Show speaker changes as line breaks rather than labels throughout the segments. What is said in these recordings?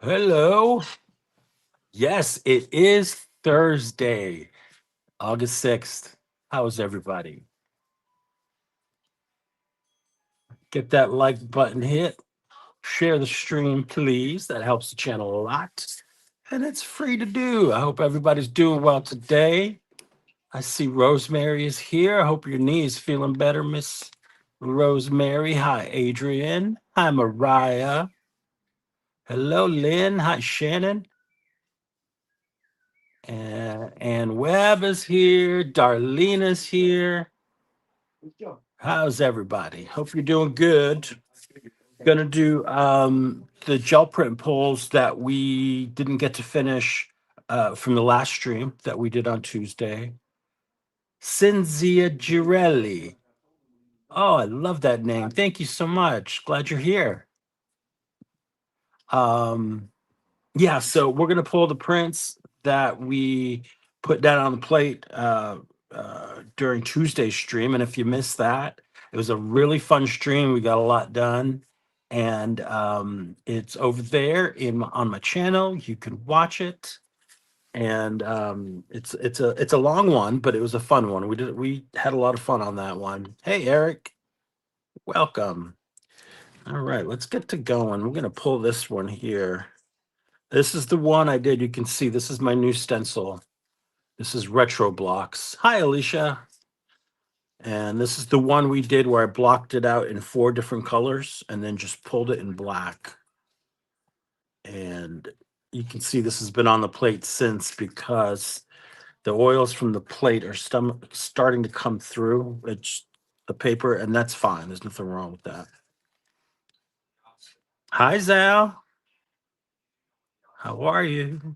Hello. Yes, it is Thursday, August 6th. How's everybody? Get that like button hit. Share the stream, please. That helps the channel a lot. And it's free to do. I hope everybody's doing well today. I see Rosemary is here. I hope your knee is feeling better, Miss Rosemary. Hi, Adrian. Hi, Mariah. Hello, Lynn. Hi, Shannon. And Webb is here. Darlene is here. How's everybody? Hope you're doing good. Gonna do the gel print pulls that we didn't get to finish from the last stream that we did on Tuesday. Cinzia Girelli. Oh, I love that name. Thank you so much. Glad you're here. Um, Yeah, so we're gonna pull the prints that we put down on the plate during Tuesday's stream, and if you missed that, it was a really fun stream. We got a lot done, and it's over there on my channel. You can watch it, and it's a long one, but it was a fun one. We had a lot of fun on that one. Hey, Eric, welcome. All right, let's get to going. We're gonna pull this one here. This is the one I did. You can see this is my new stencil. This is Retro Blocks. Hi, Alicia. And this is the one we did where I blocked it out in 4 different colors and then just pulled it in black. And you can see this has been on the plate since because the oils from the plate are starting to come through. It's the paper, and that's fine. There's nothing wrong with that. Hi, Zal. How are you?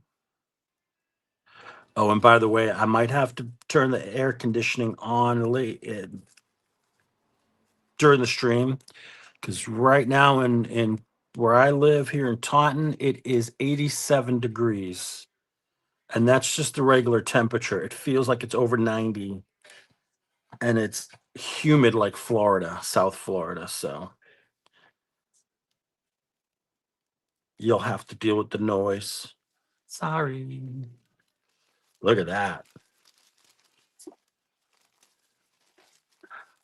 Oh, and by the way, I might have to turn the air conditioning on late during the stream because right now in where I live here in Taunton, it is 87 degrees, and that's just the regular temperature. It feels like it's over 90, and it's humid like Florida, South Florida. So you'll have to deal with the noise. Sorry. Look at that.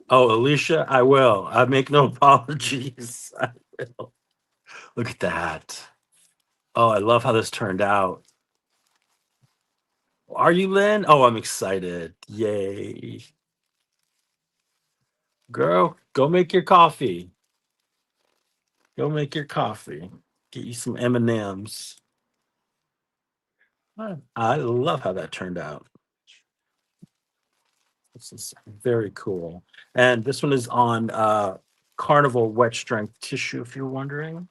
Oh, Alicia, I will. I make no apologies. I will. Look at that. Oh, I love how this turned out. Are you, Lynn? Oh, I'm excited. Yay. Girl, go make your coffee. Go make your coffee. Get you some M&Ms. I love how that turned out. This is very cool. And this one is on Carnival wet strength tissue, if you're wondering.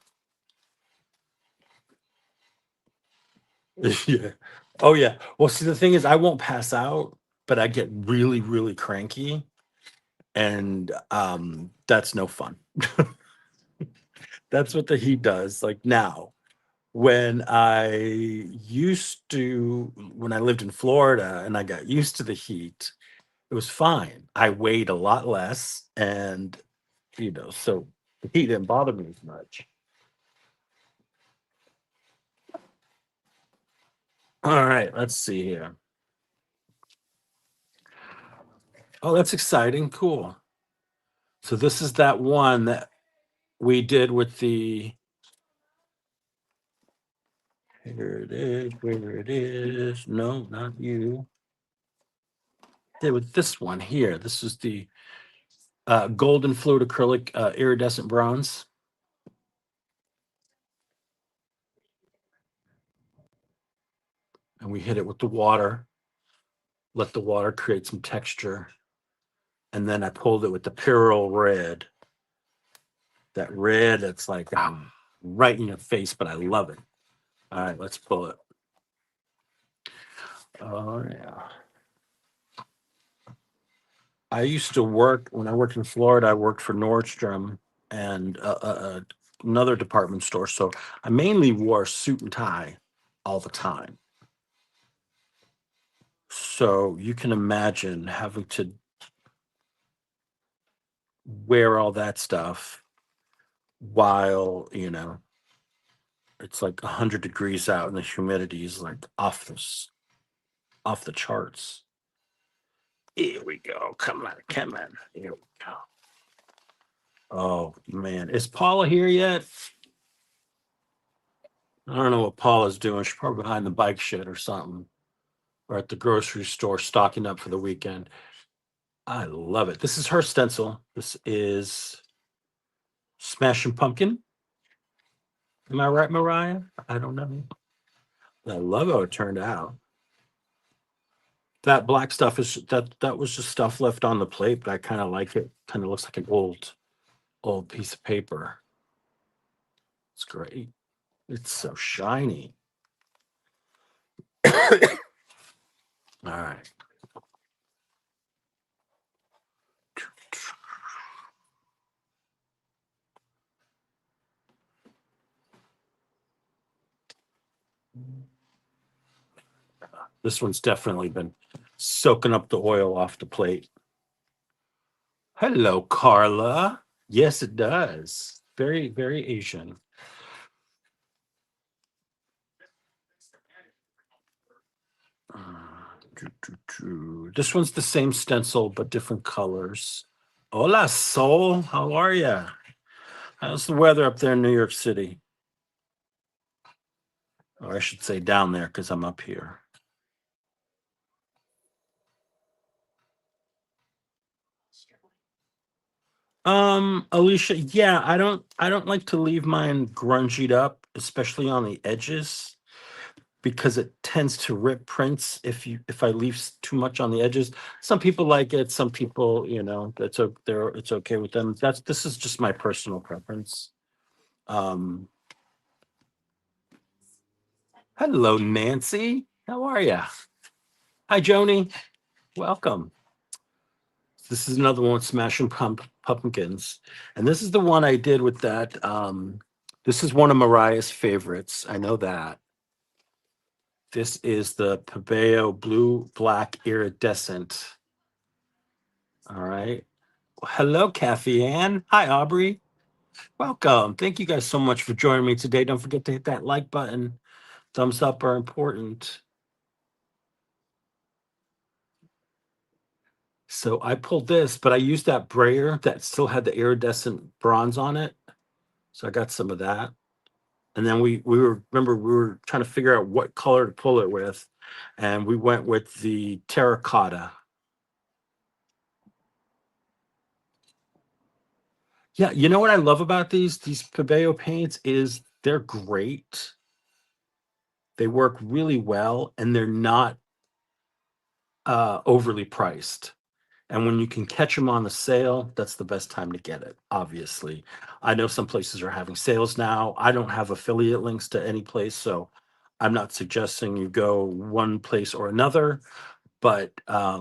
Yeah. Oh yeah. Well, see, the thing is, I won't pass out, but I get really, really cranky, and that's no fun. That's what the heat does. Like now, when I lived in Florida and I got used to the heat, it was fine. I weighed a lot less, and so the heat didn't bother me as much. All right, let's see here. Oh, that's exciting. Cool. So this is that one that we did with the here it is, where it is. No, not you. Did with this one here. This is the golden fluid acrylic iridescent bronze. And we hit it with the water, let the water create some texture. And then I pulled it with the Pyrrol red. That red that's like right in your face, but I love it. All right, let's pull it. Oh, yeah. I used to work when I worked in Florida. I worked for Nordstrom and another department store. So I mainly wore a suit and tie all the time. So you can imagine having to wear all that stuff while, It's like 100 degrees out and the humidity is like off the charts. Here we go. Come on, come on. Here we go. Oh man, is Paula here yet? I don't know what Paula's doing. She's probably behind the bike shed or something, or at the grocery store stocking up for the weekend. I love it. This is her stencil. This is Smashing Pumpkin. Am I right, Mariah? I don't know. I love how it turned out. That black stuff is that was just stuff left on the plate, but I kind of like it. Kind of looks like an old piece of paper. It's great. It's so shiny. All right. This one's definitely been soaking up the oil off the plate. Hello, Carla. Yes, it does. Very, very Asian. This one's the same stencil, but different colors. Hola, Soul. How are you? How's the weather up there in New York City? Or I should say down there because I'm up here. Alicia, yeah, I don't like to leave mine grungied up, especially on the edges, because it tends to rip prints if I leave too much on the edges. Some people like it, some people, it's okay with them. This is just my personal preference. Um, Hello, Nancy. How are you? Hi, Joni. Welcome. This is another one, Smashing Pumpkins, and this is the one I did with that. This is one of Mariah's favorites. I know that. This is the Pabeo Blue Black Iridescent. All right. Hello, Kathy Ann. Hi, Aubrey. Welcome. Thank you guys so much for joining me today. Don't forget to hit that like button. Thumbs up are important. So I pulled this, but I used that brayer that still had the iridescent bronze on it. So I got some of that. And then we were trying to figure out what color to pull it with. And we went with the terracotta. Yeah, you know what I love about these Pabeo paints is they're great. They work really well and they're not overly priced. And when you can catch them on the sale, that's the best time to get it, obviously. I know some places are having sales now. I don't have affiliate links to any place, so I'm not suggesting you go one place or another, but I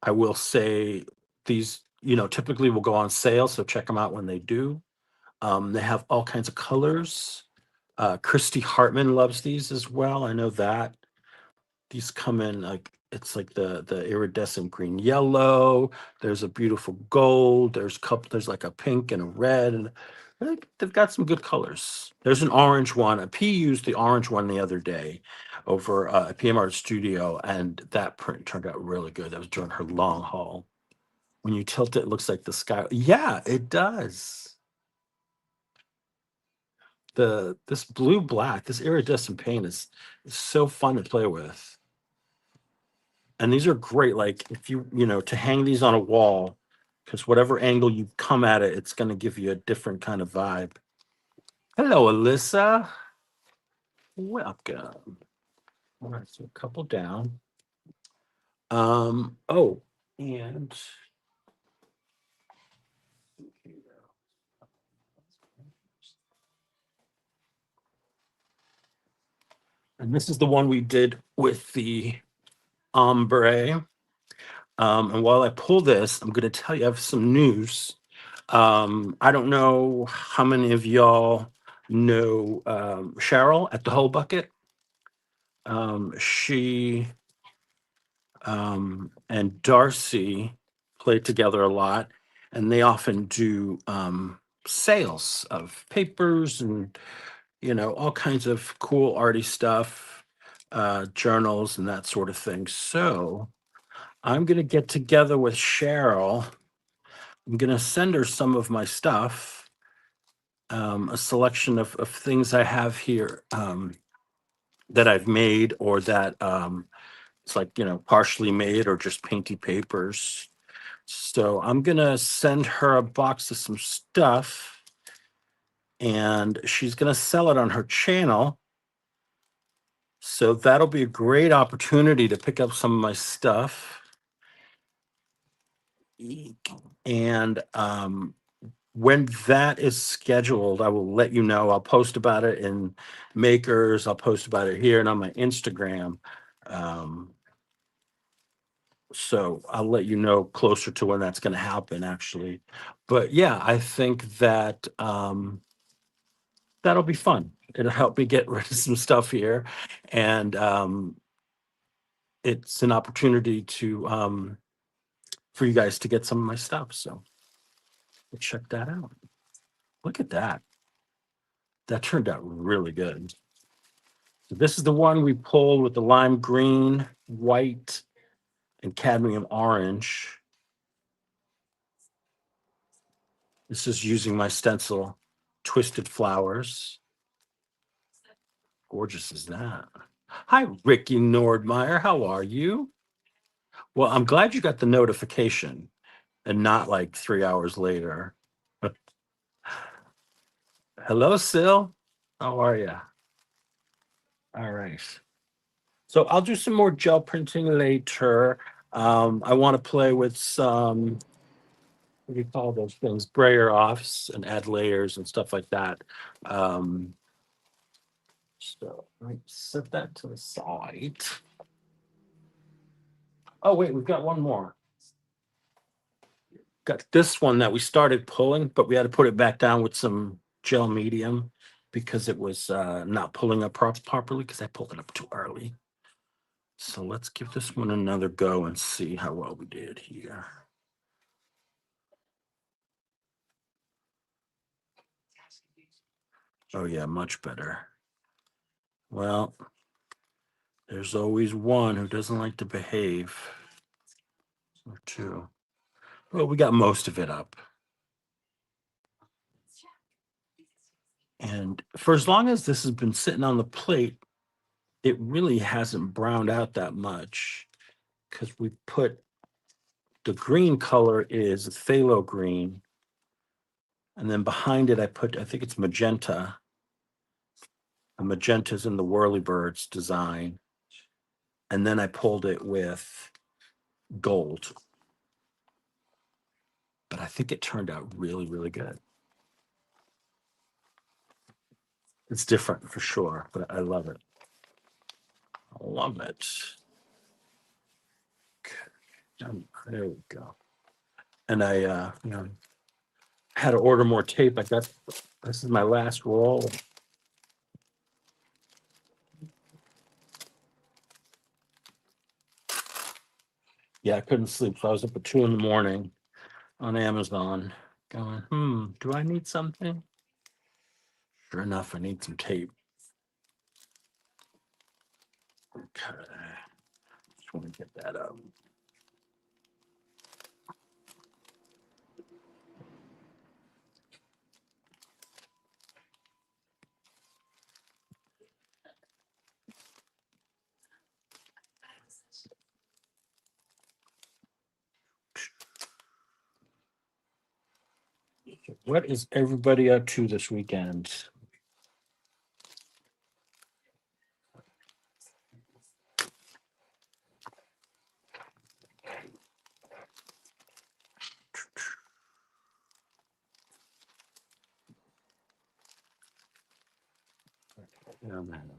will say these, typically will go on sale, so check them out when they do. They have all kinds of colors. Christy Hartman loves these as well. I know that. These come in like it's like the iridescent green yellow. There's a beautiful gold. There's like a pink and a red, and I think they've got some good colors. There's an orange one. A P used the orange one the other day over at PM Art Studio, and that print turned out really good. That was during her long haul. When you tilt it, it looks like the sky. Yeah, it does. This blue black, this iridescent paint is so fun to play with. And these are great, like if to hang these on a wall, because whatever angle you come at it, it's going to give you a different kind of vibe. Hello, Alyssa. Welcome. All right, so a couple down. Oh, and this is the one we did with the ombre. And while I pull this, I'm going to tell you I have some news. I don't know how many of y'all know Cheryl at the Whole Bucket. She and Darcy play together a lot, and they often do sales of papers and all kinds of cool arty stuff, journals and that sort of thing. So I'm going to get together with Cheryl. I'm going to send her some of my stuff, a selection of things I have here that I've made or that it's like, partially made or just painty papers. So I'm going to send her a box of some stuff and she's going to sell it on her channel. So that'll be a great opportunity to pick up some of my stuff. And when that is scheduled, I will let you know. I'll post about it in Makers. I'll post about it here and on my Instagram. So I'll let you know closer to when that's going to happen, actually. But yeah, I think that that'll be fun. It'll help me get rid of some stuff here, and it's an opportunity to for you guys to get some of my stuff. So we'll check that out. Look at that. That turned out really good. So this is the one we pulled with the lime green, white, and cadmium orange. This is using my stencil, Twisted Flowers. Gorgeous is that? Hi, Ricky Nordmeyer. How are you? Well, I'm glad you got the notification and not like 3 hours later. Hello, Sil. How are you? All right. So I'll do some more gel printing later. I want to play with some, what do you call those things? Brayer offs and add layers and stuff like that. So let me set that to the side. Oh, wait, we've got one more. Got this one that we started pulling, but we had to put it back down with some gel medium because it was not pulling up properly because I pulled it up too early. So let's give this one another go and see how well we did here. Oh yeah, much better. Well, there's always one who doesn't like to behave. Or two. Well, we got most of it up. And for as long as this has been sitting on the plate, it really hasn't browned out that much because we put the green color is phthalo green. And then behind it, I think it's magenta. The magenta's in the Whirlybirds design. And then I pulled it with gold. But I think it turned out really, really good. It's different for sure, but I love it. I love it. Okay. There we go. And I, had to order more tape. This is my last roll. Yeah, I couldn't sleep. So I was up at 2 a.m. on Amazon going, do I need something? Sure enough, I need some tape. Okay. Just want to get that up. What is everybody up to this weekend? Yeah, man.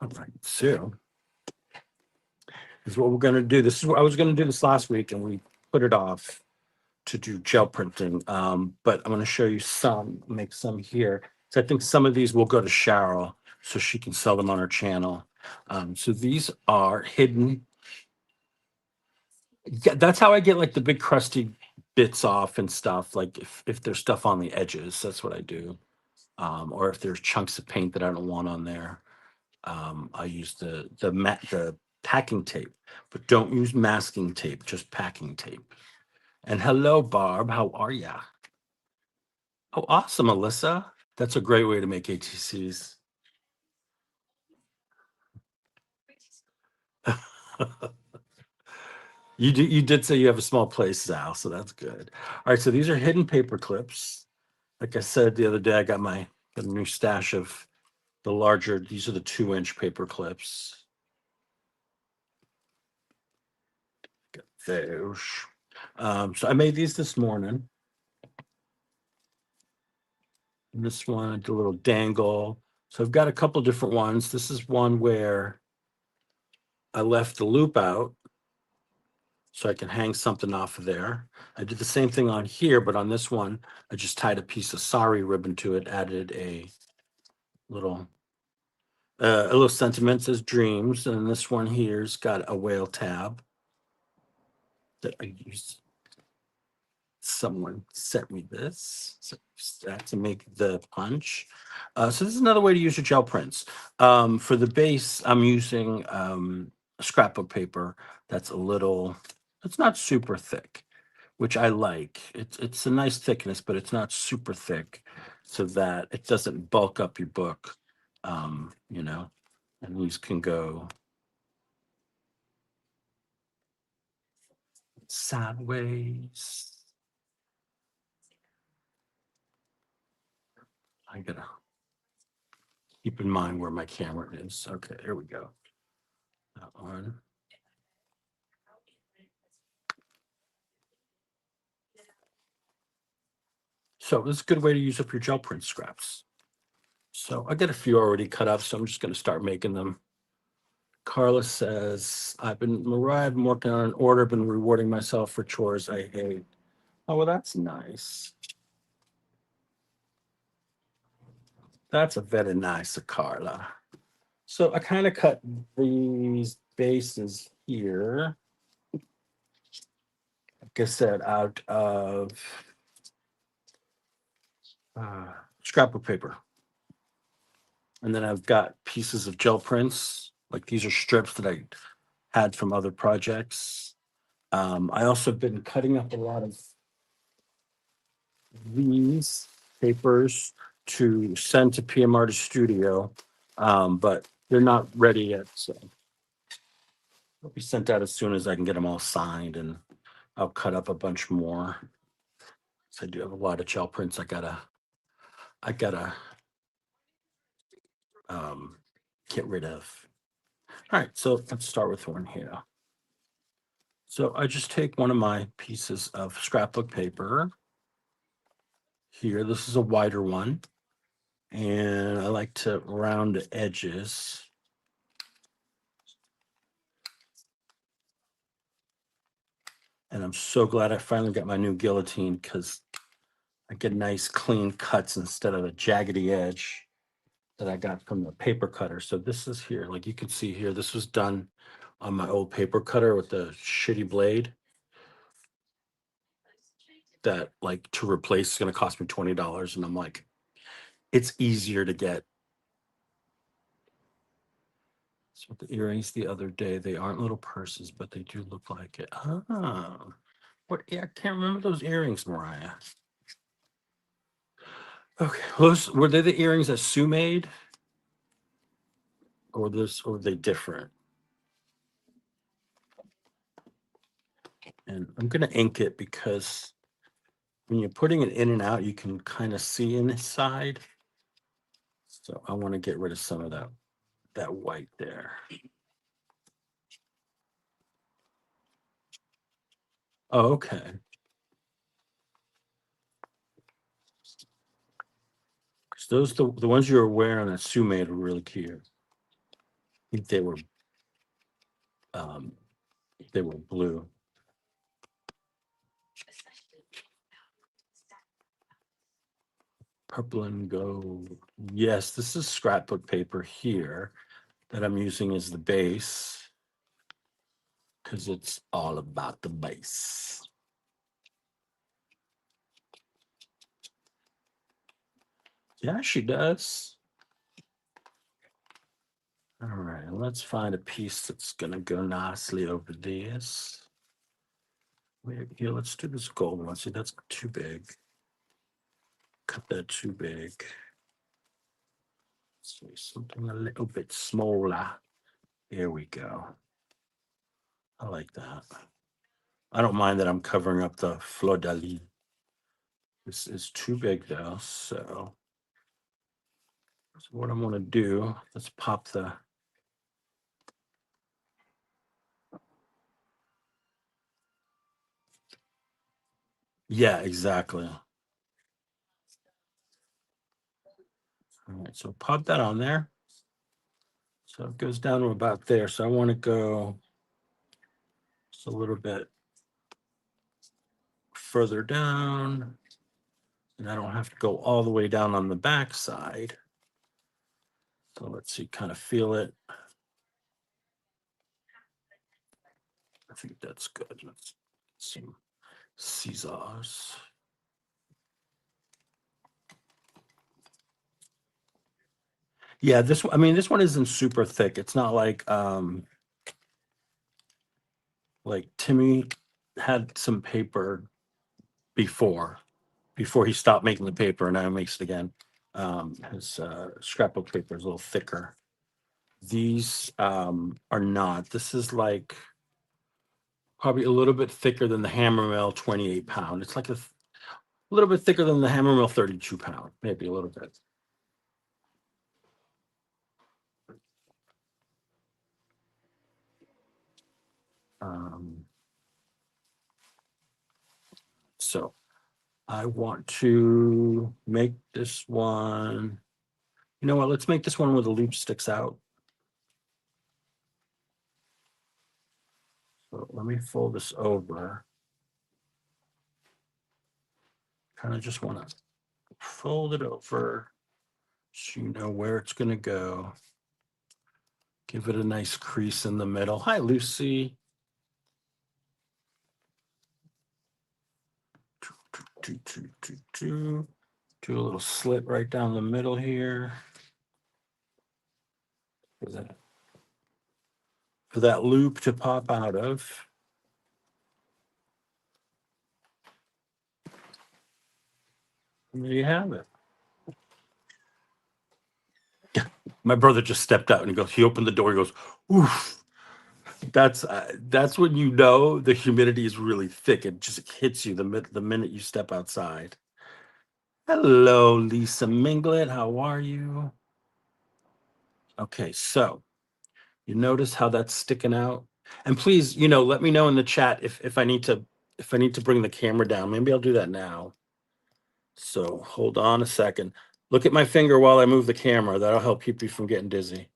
All right, so this is what we're going to do. This is what I was going to do this last week, and we put it off to do gel printing. But I'm going to show you make some here. So I think some of these will go to Cheryl so she can sell them on her channel. So these are hidden Yeah, that's how I get like the big crusty bits off and stuff. Like if there's stuff on the edges, that's what I do. Or if there's chunks of paint that I don't want on there, I use the packing tape. But don't use masking tape, just packing tape. And hello, Barb. How are ya? Oh, awesome, Alyssa. That's a great way to make ATCs. You did say you have a small place, Sal, so that's good. All right, so these are hidden paper clips. Like I said the other day, I got a new stash of the larger. These are the 2-inch paper clips. Got those. So I made these this morning. And this one, I did a little dangle. So I've got a couple different ones. This is one where I left the loop out so I can hang something off of there. I did the same thing on here, but on this one, I just tied a piece of sari ribbon to it, added little a little sentiment, says dreams, and this one here's got a whale tab that I used. Someone sent me this to make the punch. So this is another way to use your gel prints. For the base, I'm using scrapbook paper that's it's not super thick, which I like. It's a nice thickness, but it's not super thick, so that it doesn't bulk up your book. You know, and these can go sideways. I gotta keep in mind where my camera is. Okay, here we go. That one. So this is a good way to use up your gel print scraps. So I got a few already cut up, so I'm just going to start making them. Carla says, Mariah, I've been working on an order, been rewarding myself for chores I hate. Oh, well, that's nice. That's a very nice, Carla. So I kind of cut these bases here, like I said, out of scrapbook paper. And then I've got pieces of gel prints. Like these are strips that I had from other projects. I also have been cutting up a lot of these papers to send to PM Artist Studio, but they're not ready yet. So they'll be sent out as soon as I can get them all signed, and I'll cut up a bunch more. So I do have a lot of gel prints. I gotta um, get rid of. All right, so let's start with one here. So I just take one of my pieces of scrapbook paper here. This is a wider one, and I like to round the edges. And I'm so glad I finally got my new guillotine because I get nice clean cuts instead of a jaggedy edge that I got from the paper cutter. So this is here, like you can see here, this was done on my old paper cutter with the shitty blade that like to replace is going to cost me $20. And I'm like, it's easier to get. So the earrings the other day, they aren't little purses, but they do look like it. Oh, what? Yeah, I can't remember those earrings, Mariah. Okay, those were they the earrings that Sue made, or or are they different? And I'm gonna ink it because when you're putting it in and out, you can kind of see inside. So I want to get rid of some of that white there. Oh, okay. 'Cause those the ones you were wearing that Sue made were really cute. I think um they were blue. Purple and gold. Yes, this is scrapbook paper here that I'm using as the base. because it's all about the base. Yeah, she does. All right, let's find a piece that's gonna go nicely over this. Wait, here, let's do this gold one. See, that's too big. Cut that too big. Let's do something a little bit smaller. Here we go. I like that. I don't mind that I'm covering up the fleur de lis. This is too big though, so what I'm gonna do, let's pop the, yeah, exactly. All right, so pop that on there. So it goes down to about there. So I want to go just a little bit further down. And I don't have to go all the way down on the back side. So let's see, kind of feel it. I think that's good. Let's get some scissors. Yeah, this one, I mean, this one isn't super thick. It's not like Timmy had some paper before he stopped making the paper and now he makes it again. His scrapbook paper is a little thicker. These are not. This is like probably a little bit thicker than the Hammermill 28 pound. It's like a little bit thicker than the Hammermill 32 pound, maybe a little bit. Um, so I want to make this one. You know what? Let's make this one where the loop sticks out. So let me fold this over. Kind of just want to fold it over so you know where it's going to go. Give it a nice crease in the middle. Hi, Lucy. Do a little slit right down the middle here. For that loop to pop out of. And there you have it. My brother just stepped out and he opened the door. He goes, oof. That's when you know the humidity is really thick. It just hits you the minute you step outside. Hello, Lisa Minglet. How are you? Okay, so you notice how that's sticking out? And please, let me know in the chat if I need to bring the camera down. Maybe I'll do that now. So hold on a second. Look at my finger while I move the camera. That'll help keep you from getting dizzy.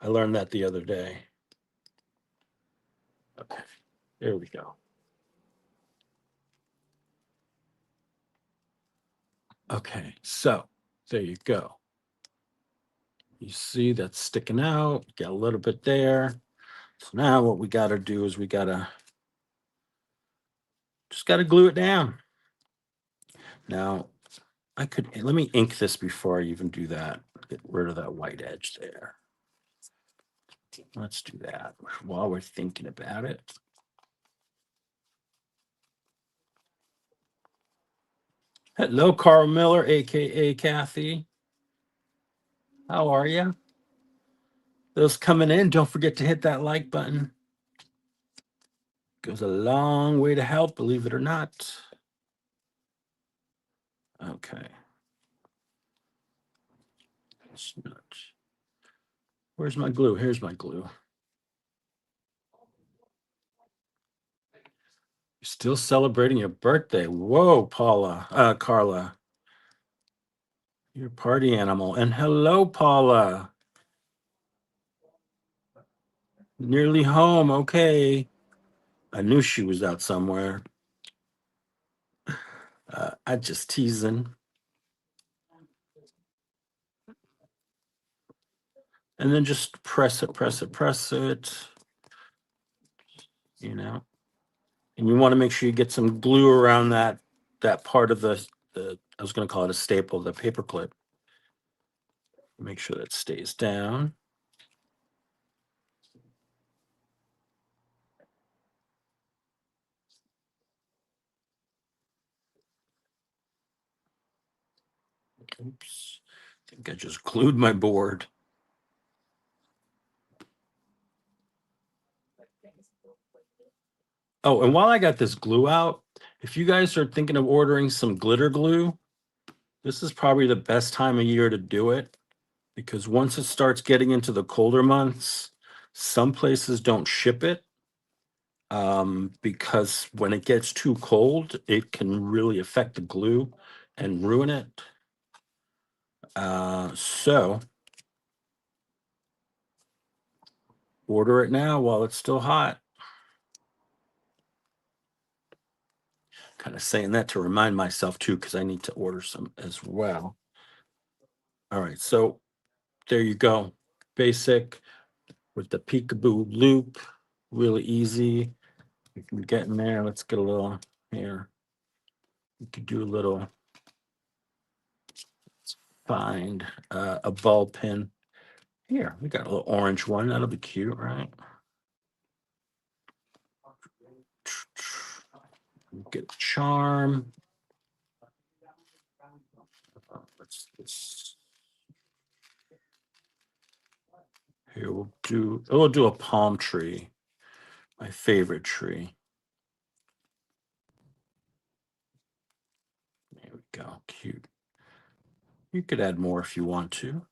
I learned that the other day. Okay, there we go. Okay, so there you go. You see that's sticking out, got a little bit there. So now what we got to do is we just got to glue it down. Now, let me ink this before I even do that. Get rid of that white edge there. Let's do that while we're thinking about it. Hello, Carl Miller, aka Kathy. How are you? Those coming in, don't forget to hit that like button. Goes a long way to help, believe it or not. Okay. Where's my glue? Here's my glue. You're still celebrating your birthday. Whoa, Carla. You're a party animal. And hello, Paula. Nearly home. Okay. I knew she was out somewhere. I just teasing. And then just press it. you know, and you want to make sure you get some glue around that part of the I was going to call it a staple, the paper clip. Make sure that stays down. Oops, I think I just glued my board. Oh, and while I got this glue out, if you guys are thinking of ordering some glitter glue, this is probably the best time of year to do it, because once it starts getting into the colder months, some places don't ship it, because when it gets too cold, it can really affect the glue and ruin it. So order it now while it's still hot. Kind of saying that to remind myself too, because I need to order some as well. All right, so there you go. Basic with the peekaboo loop, really easy. We can get in there. Let's get a little here. We could do a little, let's find a ball pin. Here, we got a little orange one. That'll be cute, right? Get a charm. Let's here we'll do a palm tree, my favorite tree. There we go, cute. You could add more if you want to.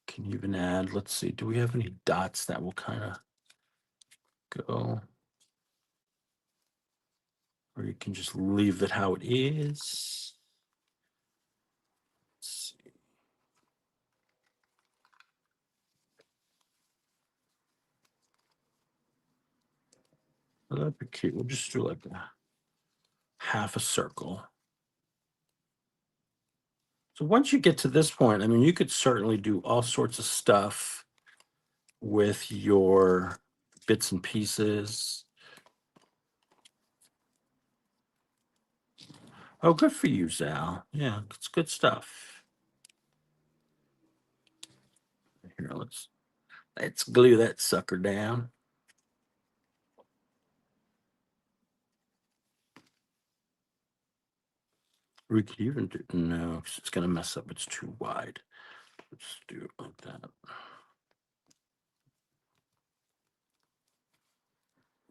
Can you even add, let's see, do we have any dots that will kind of go? Or you can just leave it how it is. Let's see. Well, that'd be cute. We'll just do like a half a circle. So once you get to this point, I mean, you could certainly do all sorts of stuff with your bits and pieces. Oh, good for you, Zal. Yeah, it's good stuff. Here, let's glue that sucker down. We could even do, no, 'cause it's gonna mess up. It's too wide. Let's do it like that.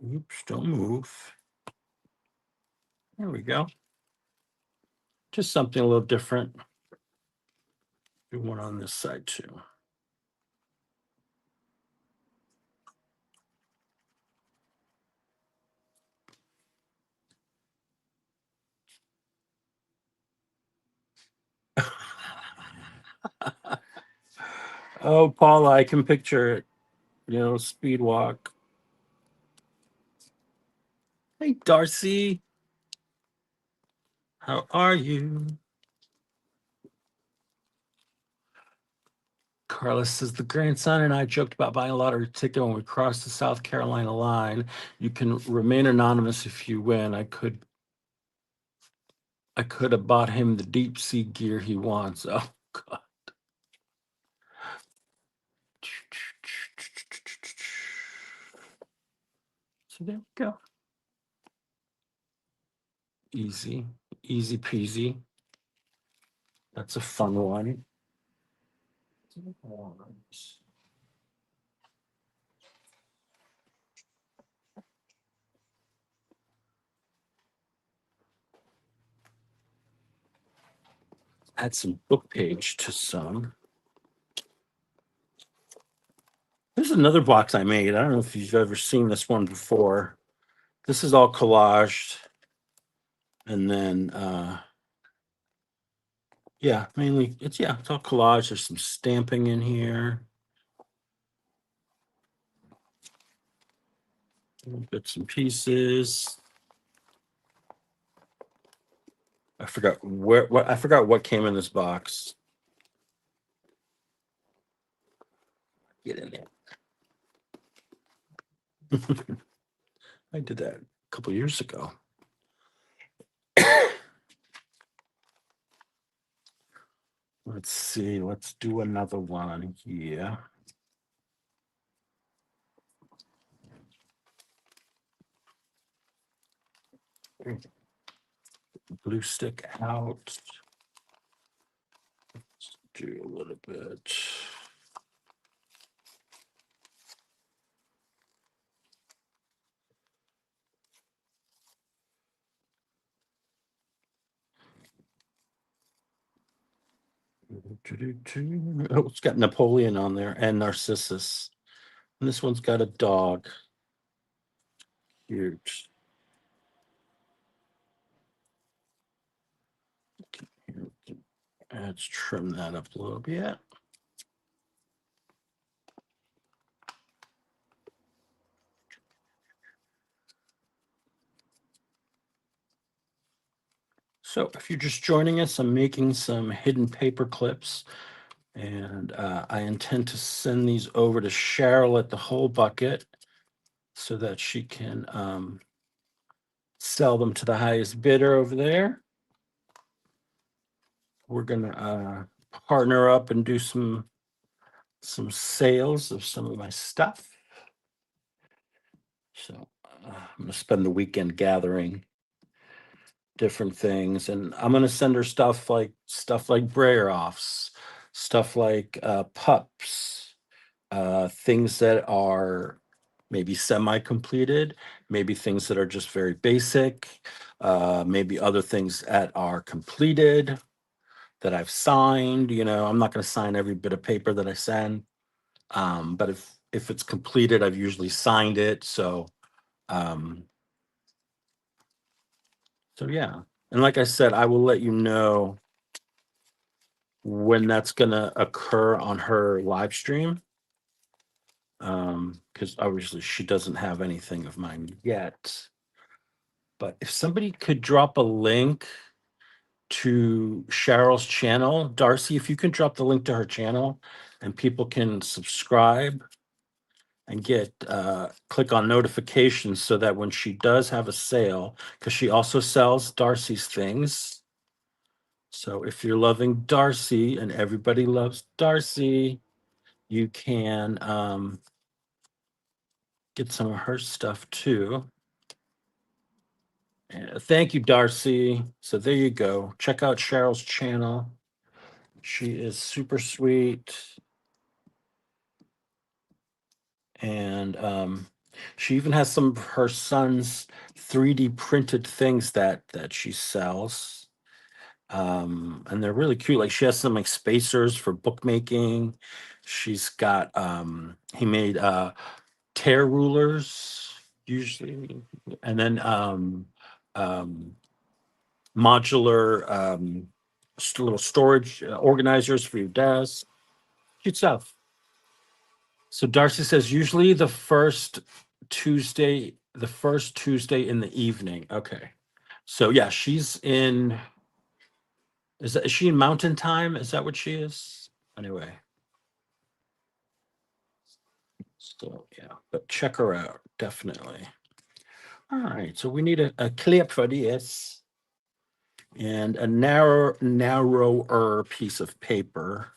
Oops, don't move. There we go. Just something a little different. Do one on this side too. Oh, Paula, I can picture it. You know, speed walk. Hey, Darcy. How are you? Carlos says the grandson and I joked about buying a lottery ticket when we crossed the South Carolina line. You can remain anonymous if you win. I could have bought him the deep sea gear he wants. Oh God. So there we go. Easy, easy peasy. That's a fun one. Add some book page to some. There's another box I made. I don't know if you've ever seen this one before. This is all collaged. And then yeah, mainly it's all collage. There's some stamping in here. Bits and pieces. I forgot what came in this box. Get in there. I did that a couple years ago. Let's see. Let's do another one here. Blue stick out. Let's do a little bit. Oh, it's got Napoleon on there and Narcissus. And this one's got a dog. Huge. Let's trim that up a little bit. So if you're just joining us, I'm making some hidden paper clips, and I intend to send these over to Cheryl at the Whole Bucket so that she can sell them to the highest bidder over there. We're gonna partner up and do some sales of some of my stuff. So I'm gonna spend the weekend gathering different things, and I'm gonna send her stuff like Brayer offs, stuff like pups, things that are maybe semi-completed, maybe things that are just very basic, maybe other things that are completed that I've signed. I'm not going to sign every bit of paper that I send, but if it's completed, I've usually signed it. Um, so yeah, and like I said, I will let you know when that's going to occur on her live stream. Because obviously she doesn't have anything of mine yet. But if somebody could drop a link to Cheryl's channel, Darcy, if you can drop the link to her channel and people can subscribe and get click on notifications so that when she does have a sale, because she also sells Darcy's things. So if you're loving Darcy and everybody loves Darcy, you can get some of her stuff too. Thank you, Darcy. So there you go. Check out Cheryl's channel. She is super sweet. And she even has some of her son's 3D printed things that she sells. And they're really cute. Like she has some like spacers for bookmaking. She's got he made tear rulers usually, and then modular little storage organizers for your desk. Cute stuff. So Darcy says usually the first Tuesday in the evening. Okay. So yeah, she's in. Is she in Mountain Time? Is that what she is? Anyway. So yeah, but check her out definitely. All right. So we need a clip for this and a narrower piece of paper.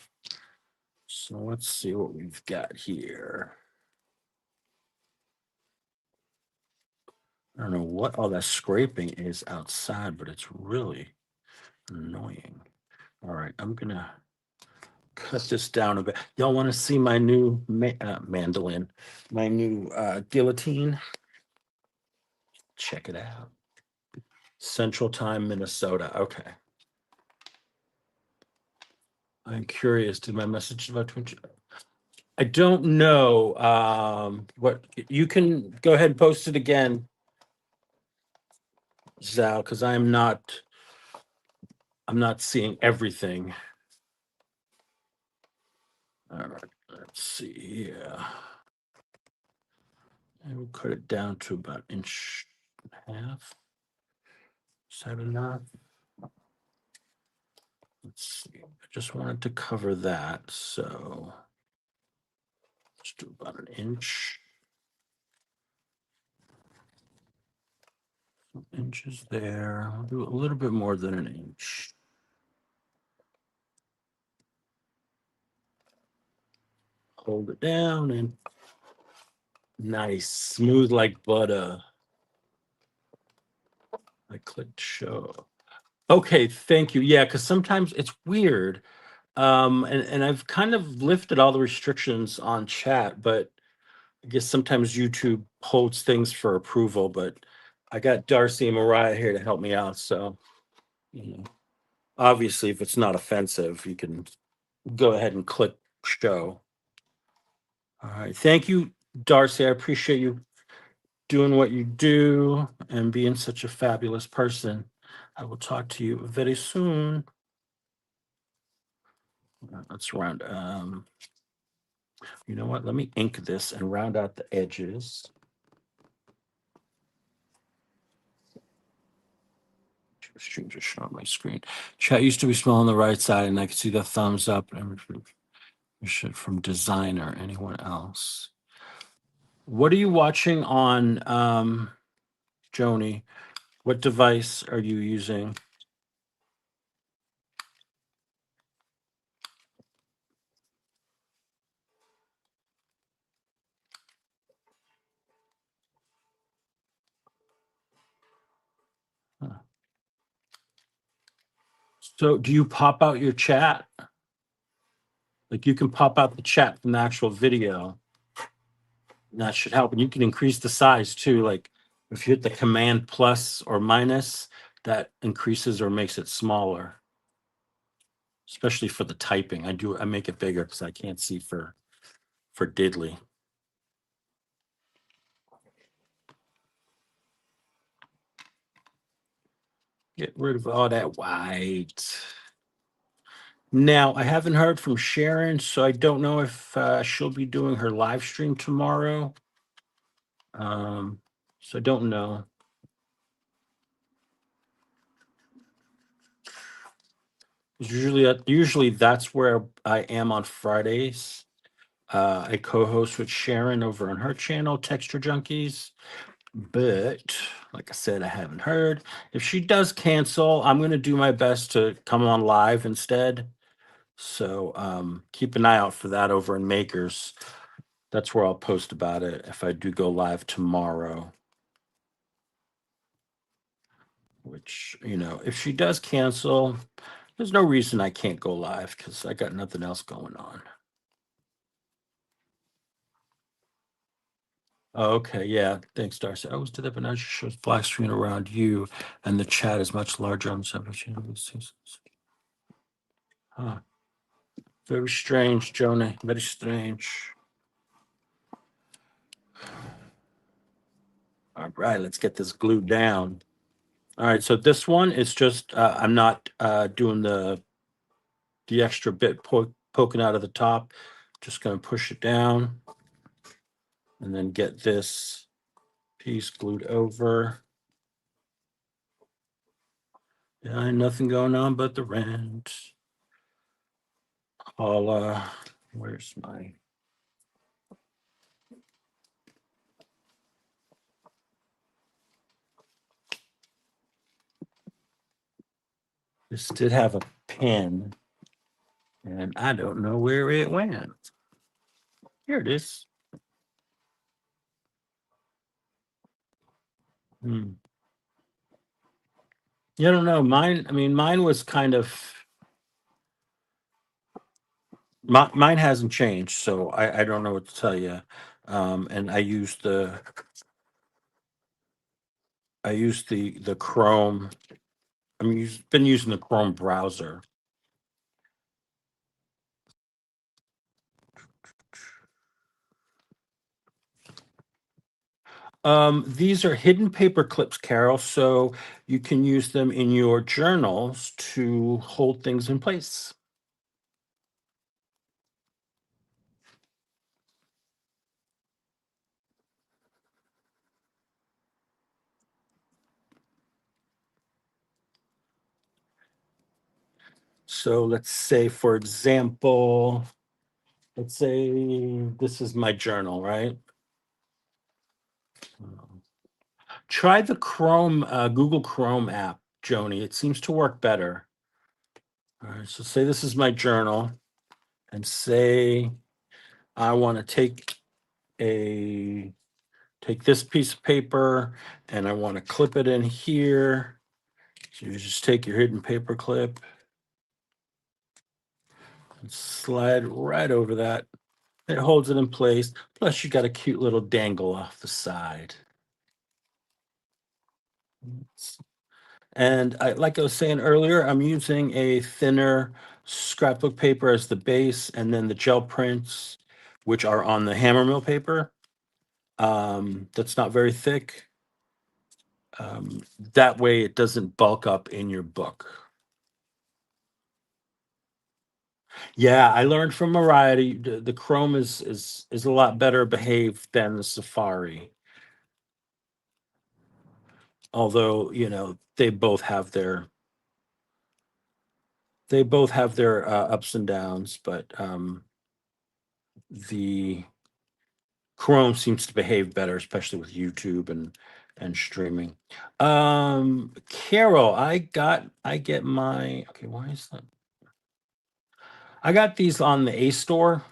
So let's see what we've got here. I don't know what all that scraping is outside, but it's really annoying. All right, I'm gonna cut this down a bit. Y'all want to see my new mandolin, my new guillotine? Check it out. Central Time, Minnesota. Okay. I'm curious. Did my message about 20? I don't know. What you can go ahead and post it again, Zal, because I'm not seeing everything. All right, let's see here. And we'll cut it down to about 1.5 inches. Is that enough? Let's see. I just wanted to cover that, so let's do about 1 inch. inches there. I'll do a little bit more than an inch. Hold it down and nice, smooth like butter. I clicked show. Okay, thank you. Yeah, because sometimes it's weird. And I've kind of lifted all the restrictions on chat, but I guess sometimes YouTube holds things for approval. But I got Darcy and Mariah here to help me out. So, you know, obviously, if it's not offensive, you can go ahead and click show. All right. Thank you, Darcy. I appreciate you doing what you do and being such a fabulous person. I will talk to you very soon. Let's round. You know what? Let me ink this and round out the edges. Stream just showing on my screen. Chat used to be small on the right side, and I could see the thumbs up and shit from designer. Anyone else? What are you watching on Joni? What device are you using? Huh. So do you pop out your chat? Like you can pop out the chat from the actual video. And that should help. And you can increase the size too. Like if you hit the command plus or minus, that increases or makes it smaller. Especially for the typing. I make it bigger because I can't see for diddly. Get rid of all that white. Now, I haven't heard from Sharon, so I don't know if she'll be doing her live stream tomorrow. So I don't know. Usually that's where I am on Fridays. I co-host with Sharon over on her channel, Texture Junkies. But like I said, I haven't heard. If she does cancel, I'm going to do my best to come on live instead. So keep an eye out for that over in Makers. That's where I'll post about it if I do go live tomorrow. Which, if she does cancel, there's no reason I can't go live because I got nothing else going on. Oh, okay, yeah. Thanks, Darcy. I always did that, but now it shows black screen around you, and the chat is much larger on the separate channel. Huh. Very strange, Jonah. Very strange. All right, let's get this glued down. All right, so this one is just I'm not doing the extra bit poking out of the top. Just going to push it down and then get this piece glued over. Yeah, nothing going on but the rent. Where's my... This did have a pin, and I don't know where it went. Here it is. Yeah, I don't know. Mine was kind of... Mine hasn't changed, so I don't know what to tell you. And I used the Chrome. Been using the Chrome browser. These are hidden paper clips, Carol, so you can use them in your journals to hold things in place. So let's say, for example, let's say this is my journal, right? Try the Chrome, Google Chrome app, Joni. It seems to work better. All right, so say this is my journal, and say I want to take this piece of paper and I want to clip it in here. So you just take your hidden paper clip and slide right over that. It holds it in place. Plus, you got a cute little dangle off the side. And like I was saying earlier, I'm using a thinner scrapbook paper as the base, and then the gel prints, which are on the Hammermill paper. That's not very thick. That way, it doesn't bulk up in your book. Yeah, I learned from Mariah. The Chrome is a lot better behaved than the Safari. Although they both have their ups and downs, but the Chrome seems to behave better, especially with YouTube and streaming. Carol, I get my okay. Why is that? I got these on the A store,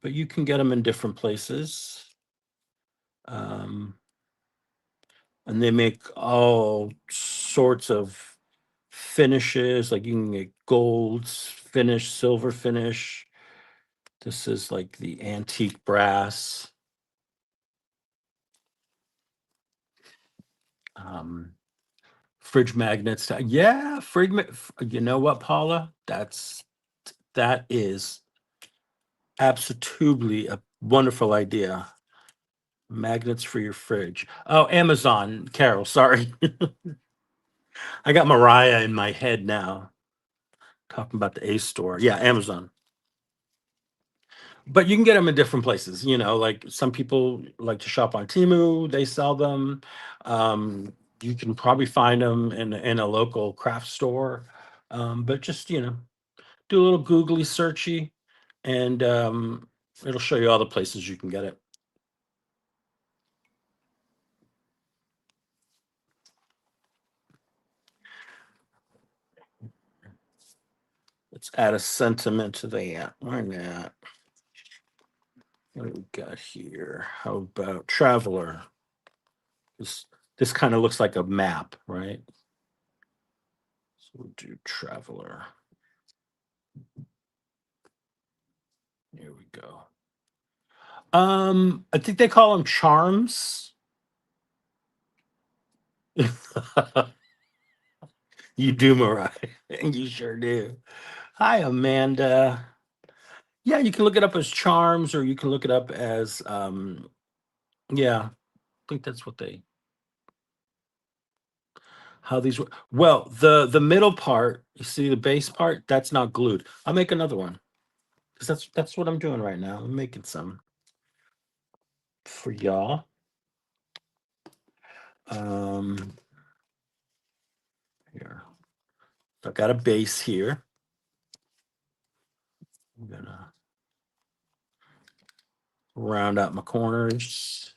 but you can get them in different places. Um, and they make all sorts of finishes. Like you can get golds finish, silver finish. This is like the antique brass. Um, Fridge magnets. Yeah, you know what, Paula? That is absolutely a wonderful idea. Magnets for your fridge. Oh, Amazon, Carol. Sorry, I got Mariah in my head now. Talking about the A store. Yeah, Amazon. But you can get them in different places. Like some people like to shop on Temu. They sell them. Um, you can probably find them in a local craft store. But just do a little googly searchy, and it'll show you all the places you can get it. Let's add a sentiment to that. Why not? What do we got here? How about traveler? This kind of looks like a map, right? So we'll do traveler. Here we go. I think they call them charms. You do, Mariah. You sure do. Hi, Amanda. Yeah, you can look it up as charms, or you can look it up as yeah, I think that's what they how these work. Well, the middle part, you see the base part, that's not glued. I'll make another one because that's what I'm doing right now. I'm making some for y'all. Um, Here, I've got a base here. I'm gonna round out my corners.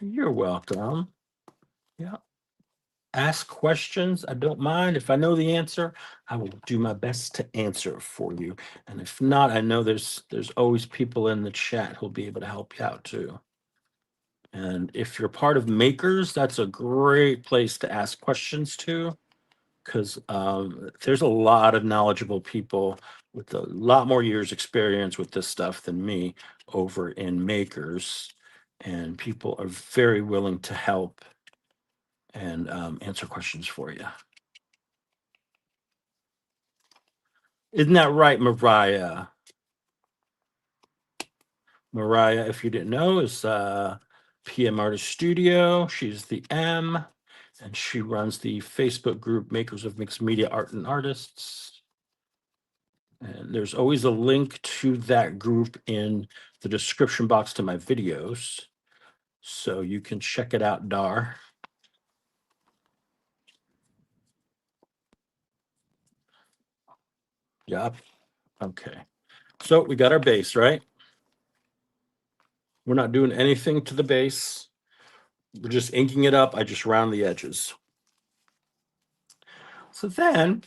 You're welcome. Yeah. Ask questions. I don't mind. If I know the answer, I will do my best to answer it for you. And if not, I know there's always people in the chat who'll be able to help you out too. And if you're part of Makers, that's a great place to ask questions to, because there's a lot of knowledgeable people with a lot more years experience with this stuff than me over in Makers, and people are very willing to help and answer questions for you. Isn't that right, Mariah? Mariah, if you didn't know, is PM Artist Studio. She's the M, and she runs the Facebook group Makers of Mixed Media Art and Artists. And there's always a link to that group in the description box to my videos. So you can check it out, Dar. Yep. Okay. So we got our base, right? We're not doing anything to the base. We're just inking it up. I just round the edges. So then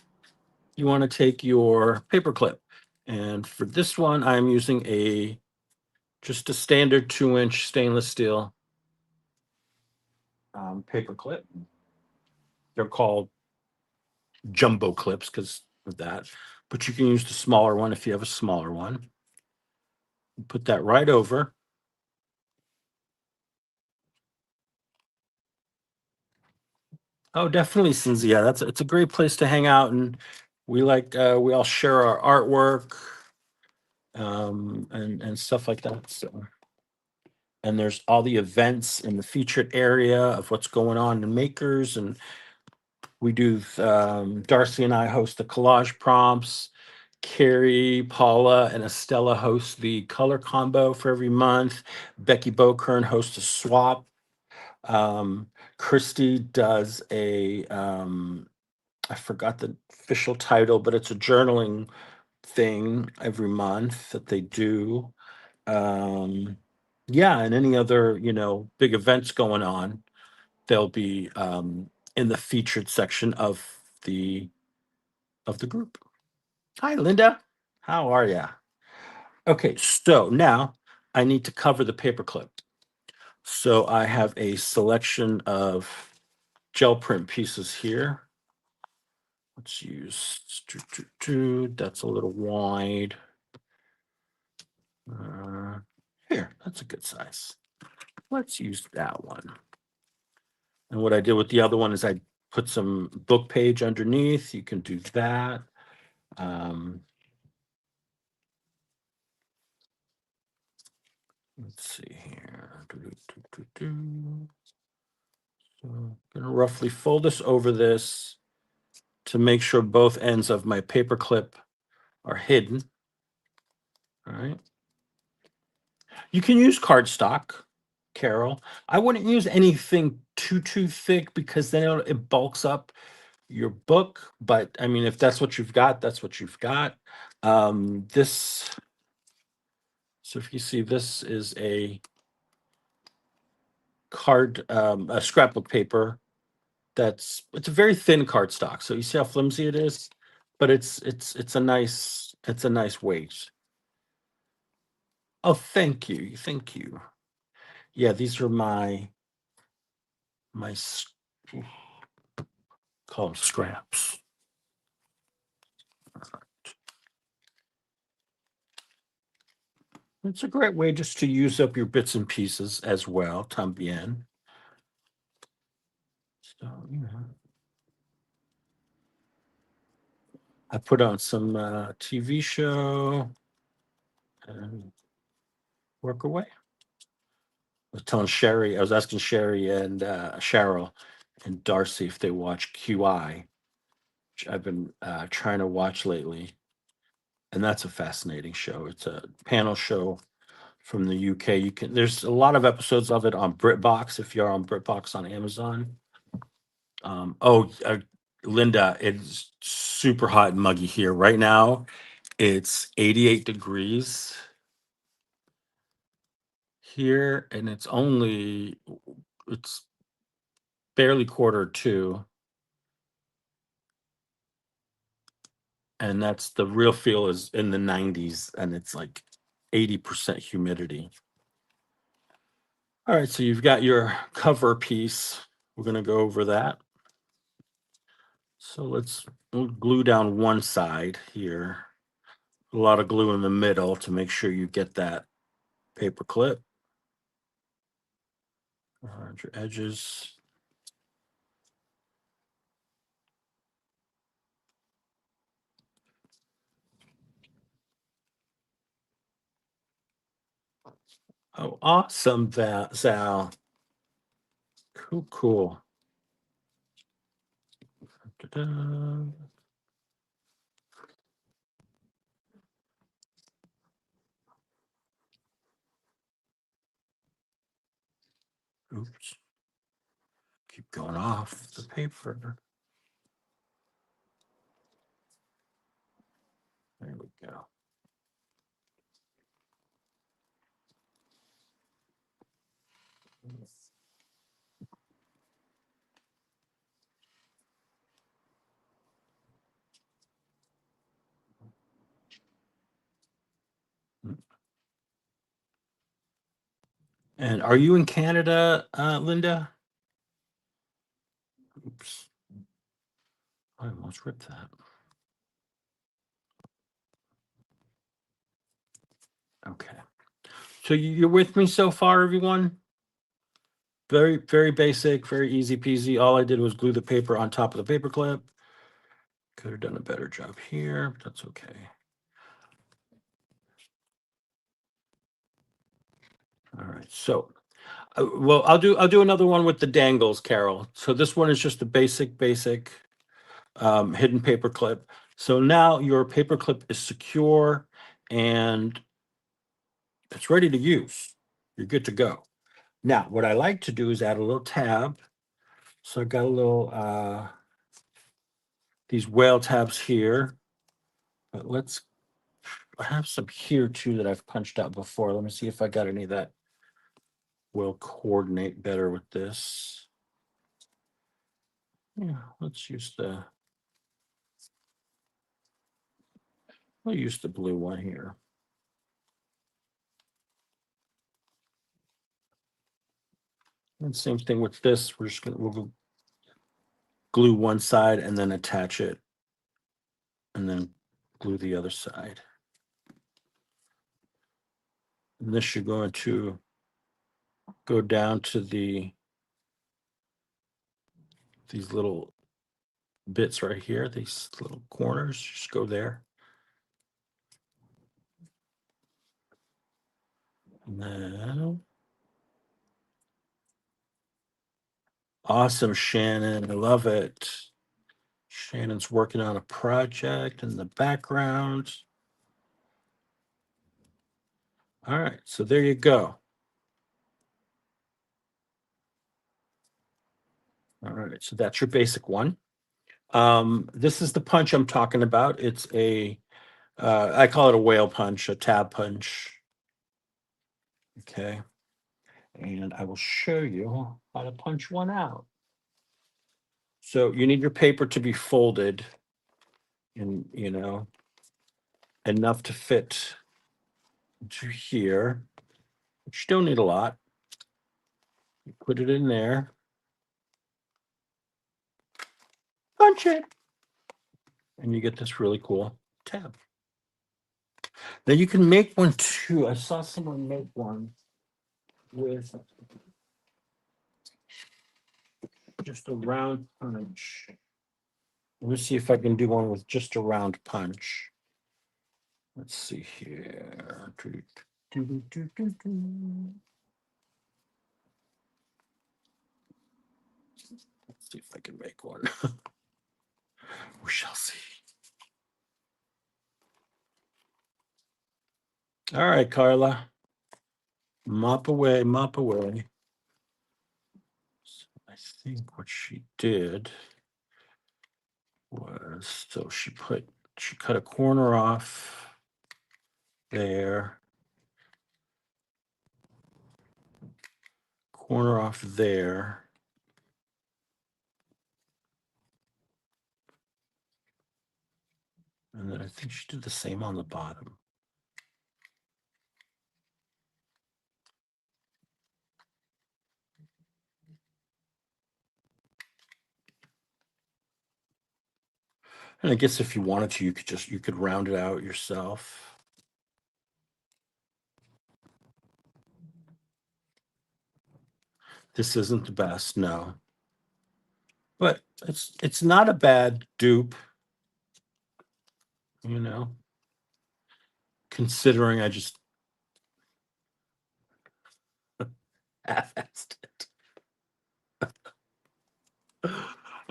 you want to take your paper clip. And for this one, I'm using just a standard 2-inch stainless steel paper clip. They're called jumbo clips because of that. But you can use the smaller one if you have a smaller one. Put that right over. Oh, definitely, Cinzia. Yeah, it's a great place to hang out, and we all share our artwork and stuff like that. So, and there's all the events in the featured area of what's going on in Makers, and we do. Darcy and I host the collage prompts. Carrie, Paula, and Estella host the color combo for every month. Becky Bokern hosts a swap. Um, Christy does I forgot the official title, but it's a journaling thing every month that they do. Um, yeah, and any other, big events going on, they'll be in the featured section the of the group. Hi, Linda. How are ya? Okay, so now I need to cover the paperclip. So I have a selection of gel print pieces here. Let's use that's a little wide. Uh, Here, that's a good size. Let's use that one. And what I did with the other one is I put some book page underneath. You can do that. Let's see here. So I'm gonna roughly fold this over this to make sure both ends of my paper clip are hidden. All right. You can use cardstock, Carol. I wouldn't use anything too thick because then it bulks up your book. But I mean, if that's what you've got, that's what you've got. This, so if you see, this is a scrapbook paper. It's a very thin cardstock. So you see how flimsy it is, but it's a nice weight. Oh, thank you. Yeah, these are my call them scraps. It's a great way just to use up your bits and pieces as well, tambien. So, I put on some TV show and work away. I was asking Sherry and Cheryl and Darcy if they watch QI, which I've been trying to watch lately. And that's a fascinating show. It's a panel show from the UK. There's a lot of episodes of it on BritBox if you're on BritBox on Amazon. Linda, it's super hot and muggy here right now. It's 88 degrees here, and it's barely quarter two, and that's the real feel is in the 90s, and it's like 80% humidity. All right, so you've got your cover piece. We're gonna go over that. So we'll glue down one side here. A lot of glue in the middle to make sure you get that paper clip around your edges. Oh, awesome, Sal. Cool. Da-da. Oops. Keep going off the paper. There we go. And are you in Canada, Linda? Oops. I almost ripped that. Okay. So you're with me so far, everyone? Very, very basic, very easy peasy. All I did was glue the paper on top of the paper clip. Could have done a better job here, but that's okay. All right. So, well, I'll do another one with the dangles, Carol. So this one is just a basic hidden paper clip. So now your paper clip is secure and it's ready to use. You're good to go. Now, what I like to do is add a little tab. So I've got a little these whale tabs here. But I have some here too that I've punched out before. Let me see if I got any that will coordinate better with this. Yeah, we'll use the blue one here. And same thing with this. We'll glue one side and then attach it and then glue the other side. And this you're going to go down to these little bits right here, these little corners, just go there. And then, awesome, Shannon. I love it. Shannon's working on a project in the background. All right, so there you go. All right, so that's your basic one. This is the punch I'm talking about. It's I call it a whale punch, a tab punch. Okay. And I will show you how to punch one out. So you need your paper to be folded and, enough to fit to here. But you don't need a lot. You put it in there. Punch it. And you get this really cool tab. Now you can make one too. I saw someone make one with just a round punch. Let me see if I can do one with just a round punch. Let's see here. Let's see if I can make one. We shall see. All right, Carla. Mop away, mop away. So I think what she did was, so she cut a corner off there, corner off there. And then I think she did the same on the bottom. And I guess if you wanted to, you could round it out yourself. This isn't the best, no. But it's not a bad dupe, considering I just half-assed it.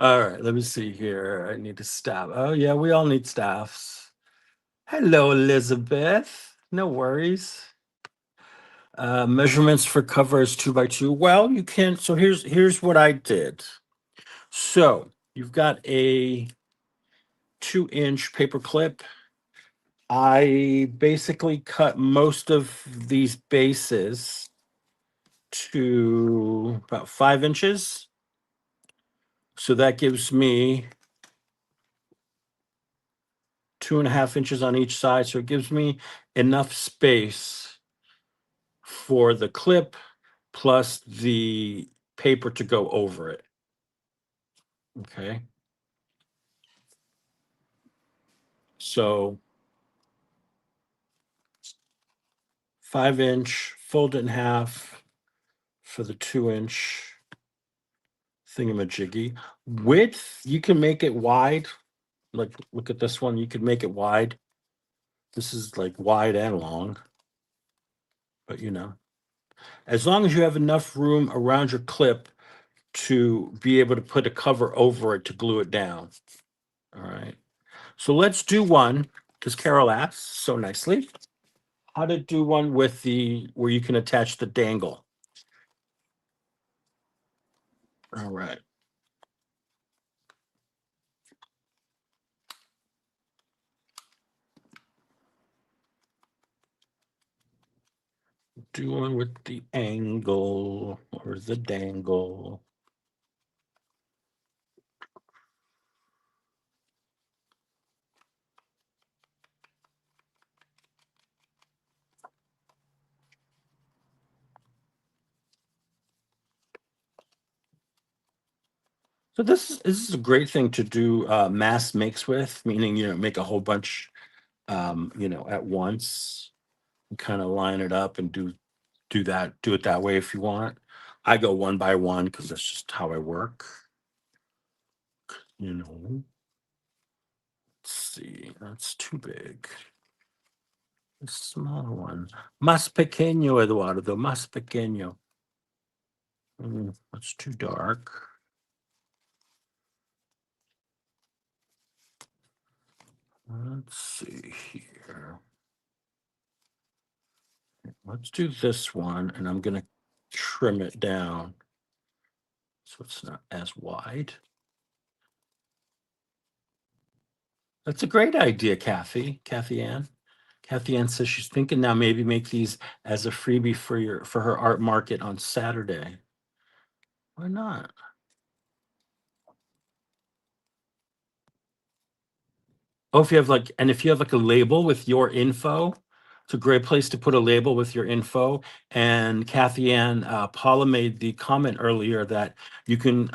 All right, let me see here. I need to stop. Oh yeah, we all need staffs. Hello, Elizabeth. No worries. Measurements for cover is 2x2. Well, you can. So here's what I did. So you've got a 2-inch paper clip. I basically cut most of these bases to to about 5 inches. So that gives me 2.5 inches on each side. So it gives me enough space for the clip plus the paper to go over it. Okay. So 5 inch, fold it in half for the 2 inch thingamajiggy. Width, you can make it wide. Like, look at this one. You could make it wide. This is like wide and long. But as long as you have enough room around your clip to be able to put a cover over it to glue it down. All right. So let's do one, because Carol asked so nicely, how to do one with where you can attach the dangle. All right. Do one with the angle or the dangle. So this is a great thing to do mass makes with, meaning make a whole bunch at once and kind of line it up and do it that way if you want. I go one by one because that's just how I work. Let's see, that's too big. A small one. Más pequeño, Eduardo, más pequeño. That's too dark. Let's see here. Let's do this one, and I'm going to trim it down so it's not as wide. That's a great idea, Kathy Ann. Kathy Ann says she's thinking now maybe make these as a freebie for her art market on Saturday. Why not? Oh, if you have a label with your info, it's a great place to put a label with your info. And Kathy Ann, Paula made the comment earlier that you can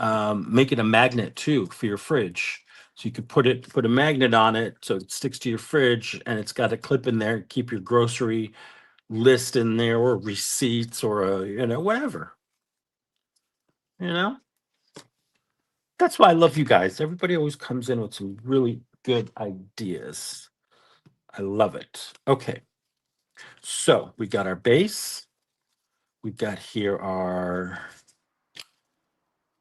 make it a magnet too for your fridge. So you could put a magnet on it so it sticks to your fridge, and it's got a clip in there. Keep your grocery list in there, or receipts, or whatever. That's why I love you guys. Everybody always comes in with some really good ideas. I love it. Okay. So we got our base. We got here our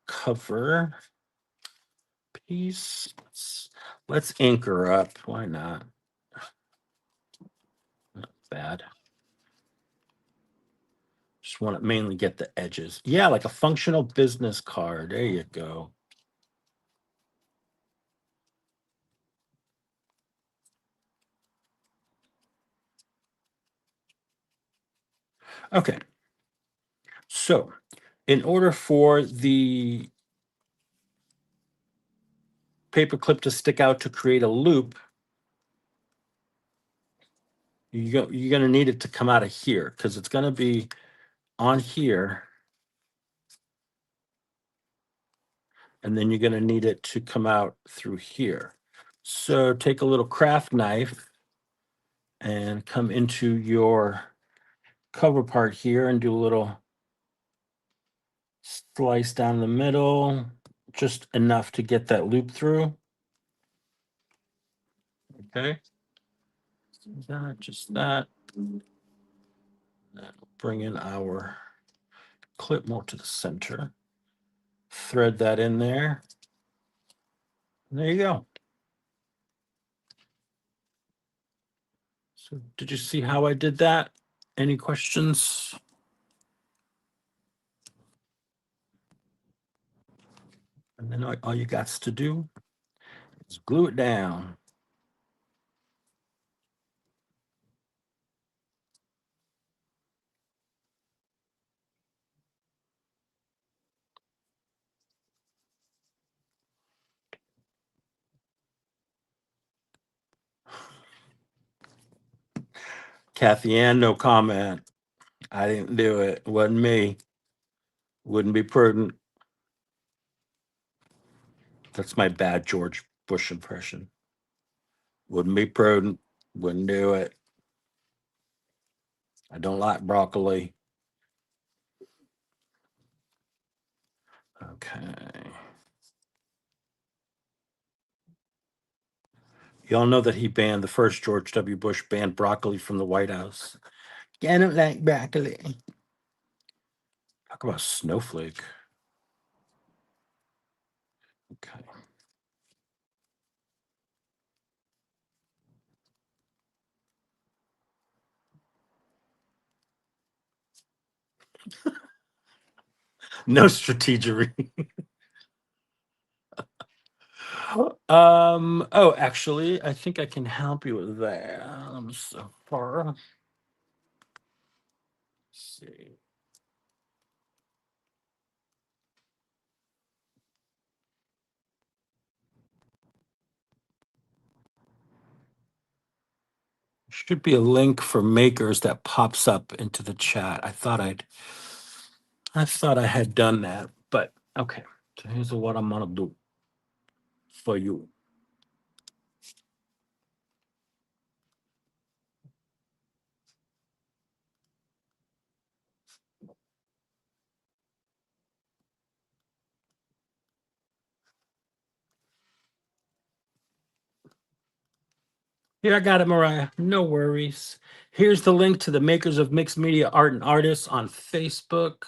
cover piece. Let's anchor up. Why not? Not bad. Just want to mainly get the edges. Yeah, like a functional business card. There you go. Okay. So in order for the paper clip to stick out to create a loop, you're going to need it to come out of here because it's going to be on here. And then you're going to need it to come out through here. So take a little craft knife and come into your cover part here and do a little slice down the middle, just enough to get that loop through. Okay. Just that. That'll bring in our clip more to the center. Thread that in there. And there you go. So did you see how I did that? Any questions? And then all you got to do is glue it down. Kathy Ann, no comment. I didn't do it. Wasn't me. Wouldn't be prudent. That's my bad George Bush impression. Wouldn't be prudent. Wouldn't do it. I don't like broccoli. Okay. Y'all know that he banned the first George W. Bush banned broccoli from the White House. I don't like broccoli. Talk about snowflake. Okay. No strategery. Oh, actually, I think I can help you with that. So far. Let's see. Should be a link for makers that pops up into the chat. I thought I had done that, but okay. So here's what I'm gonna do for you. Here, I got it, Mariah. No worries. Here's the link to the makers of Mixed Media Art and Artists on Facebook.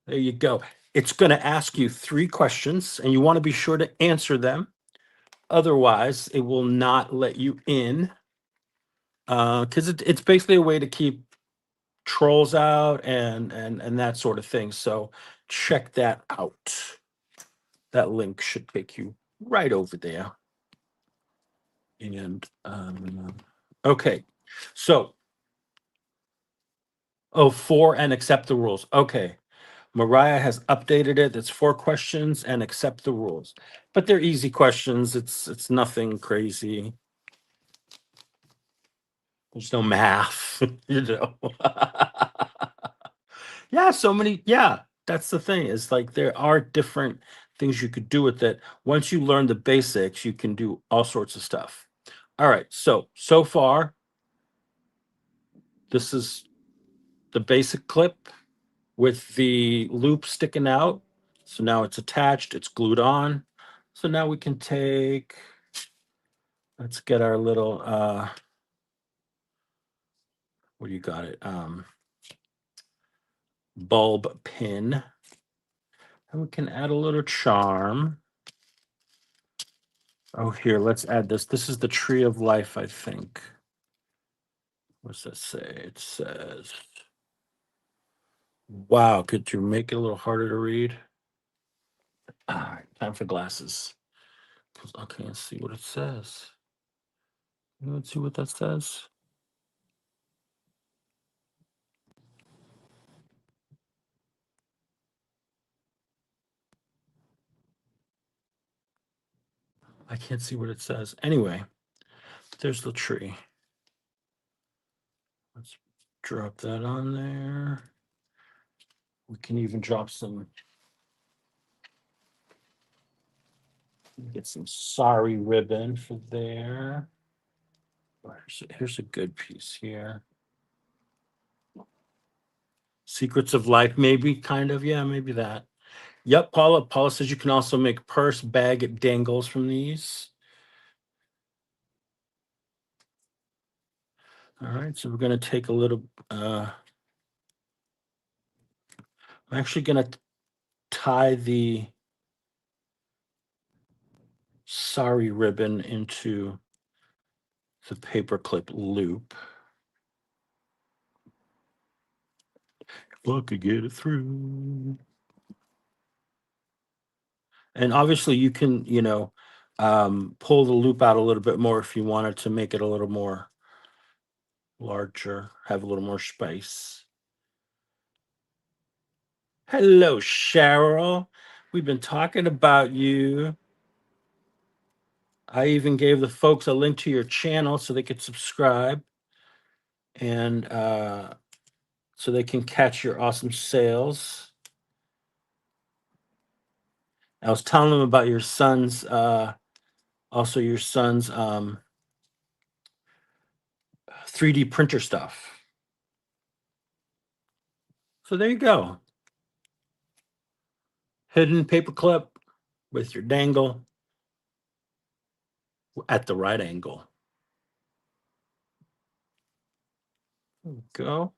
There you go. It's going to ask you 3 questions, and you want to be sure to answer them. Otherwise, it will not let you in. Because it's basically a way to keep trolls out and that sort of thing. So check that out. That link should take you right over there. And okay, so 4 and accept the rules. Okay, Mariah has updated it. It's 4 questions and accept the rules, but they're easy questions. It's nothing crazy. There's no math, you know. Yeah, so many. Yeah, that's the thing. Is like there are different things you could do with it. Once you learn the basics, you can do all sorts of stuff. All right. So far, this is the basic clip with the loop sticking out. So now it's attached. It's glued on. So now we can take. Let's get our little. What do you got it? Bulb pin. And we can add a little charm. Oh, here, let's add this. This is the tree of life, I think. What's that say? It says, wow, could you make it a little harder to read? All right, time for glasses. 'Cause I can't see what it says. Let's see what that says. I can't see what it says. Anyway, there's the tree. Let's drop that on there. We can even drop some, get some sorry ribbon for there. Here's a good piece here. Secrets of life, maybe, kind of. Yeah, maybe that. Yep, Paula. Paula says you can also make purse bag dangles from these. All right, so we're going to take a little. I'm actually going to tie the sorry ribbon into the paperclip loop. If I could get it through. And obviously, you can, pull the loop out a little bit more if you wanted to make it a little more larger, have a little more space. Hello, Cheryl. We've been talking about you. I even gave the folks a link to your channel so they could subscribe and so they can catch your awesome sales. I was telling them about your son's also your son's 3D printer stuff. So there you go. Hidden paperclip with your dangle at the right angle. There we go.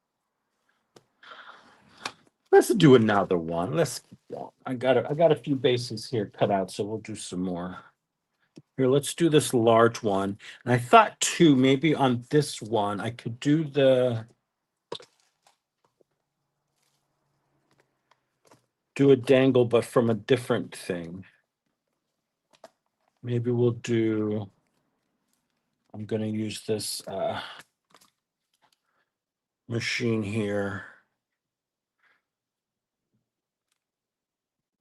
Let's do another one. Let's keep going. I got a few bases here cut out, so we'll do some more. Here, let's do this large one. And I thought too, maybe on this one, I could do a dangle, but from a different thing. Maybe we'll do, I'm gonna use this machine here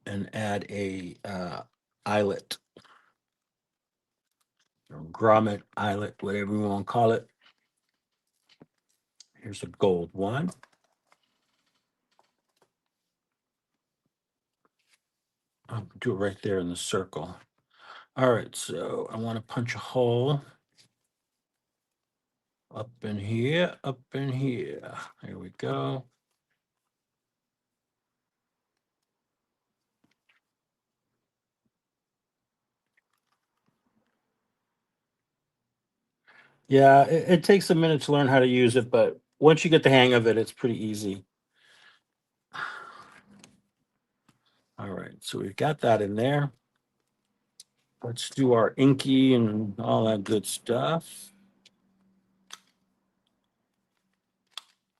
and add a eyelet or grommet, eyelet, whatever you want to call it. Here's a gold one. I'll do it right there in the circle. All right, so I want to punch a hole up in here, up in here. Here we go. Yeah, it takes a minute to learn how to use it, but once you get the hang of it, it's pretty easy. All right, so we've got that in there. Let's do our inky and all that good stuff.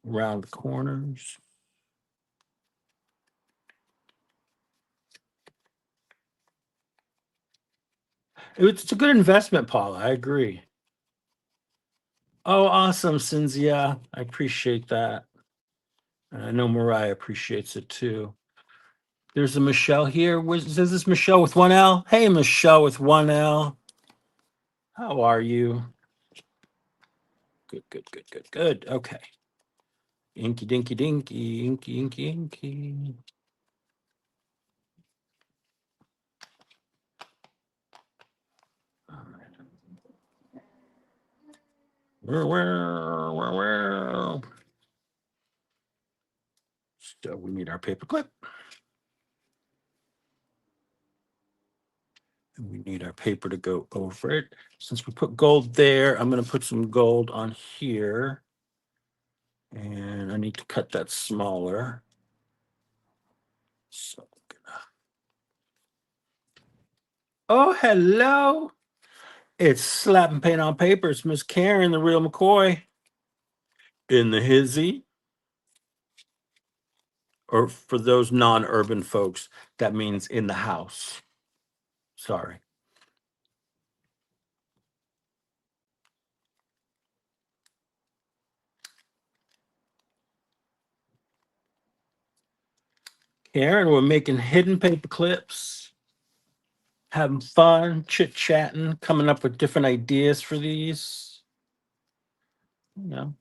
Around the corners. It's a good investment, Paula. I agree. Oh, awesome, Cynthia. I appreciate that. And I know Mariah appreciates it too. There's a Michelle here. Is this Michelle with one L? Hey, Michelle with one L. How are you? Good, good, good, good, good. Okay. Inky dinky dinky, inky, inky, inky. All right. Where? So we need our paper clip. And we need our paper to go over it. Since we put gold there, I'm going to put some gold on here. And I need to cut that smaller. So, oh, hello. It's slapping paint on paper. It's Miss Karen, the real McCoy. In the hizzy. Or for those non-urban folks, that means in the house. Sorry. Karen, we're making hidden paper clips, having fun, chit-chatting, coming up with different ideas for these. You know.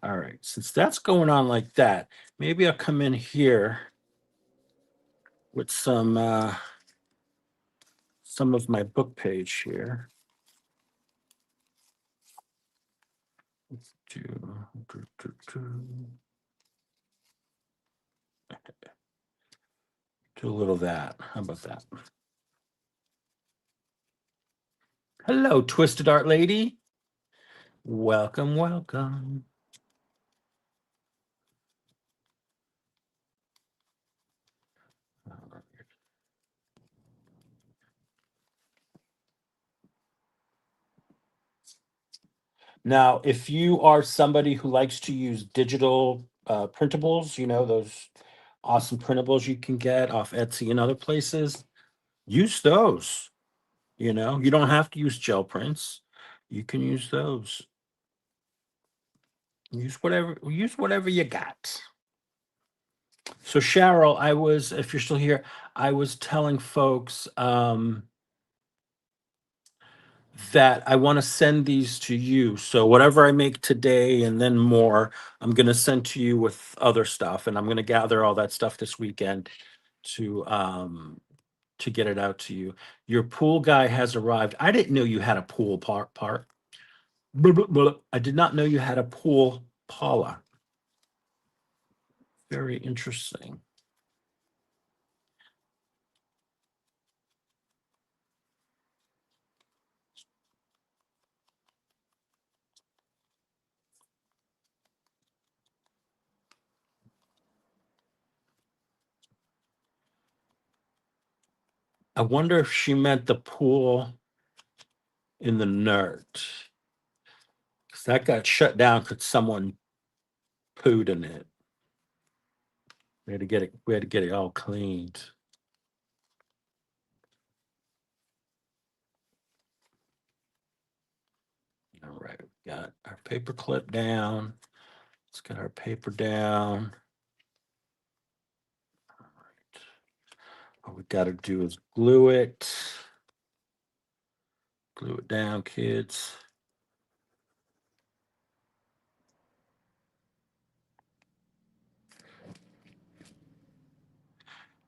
All right, since that's going on like that, maybe I'll come in here with some of my book page here. Let's do a little of that. How about that? Hello, Twisted Art Lady. Welcome, welcome. Now, if you are somebody who likes to use digital printables, you know, those awesome printables you can get off Etsy and other places, use those. You know, you don't have to use gel prints. You can use those. Use whatever you got. So Cheryl, if you're still here, I was telling folks that I want to send these to you. So whatever I make today and then more, I'm going to send to you with other stuff, and I'm going to gather all that stuff this weekend to um to get it out to you. Your pool guy has arrived. I didn't know you had a pool part. Blah, blah, blah. I did not know you had a pool, Paula. Very interesting. I wonder if she meant the pool in the NERT. Because that got shut down because someone pooed in it. We had to get it all cleaned. All right, we got our paper clip down. Let's get our paper down. All right. All we got to do is glue it. Glue it down, kids.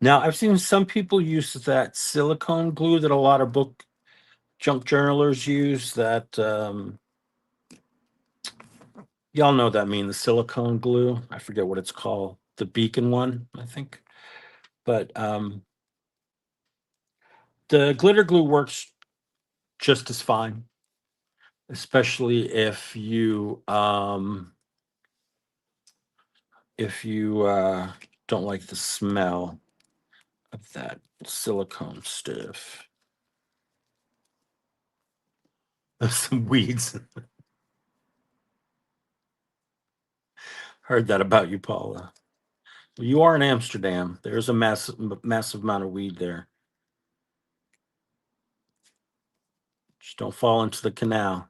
Now, I've seen some people use that silicone glue that a lot of book junk journalers use. That y'all know what that mean, the silicone glue. I forget what it's called. The Beacon one, I think. But the glitter glue works just as fine, especially if you don't like the smell of that silicone stuff. There's some weeds. Heard that about you, Paula. You are in Amsterdam. There's a massive amount of weed there. Just don't fall into the canal.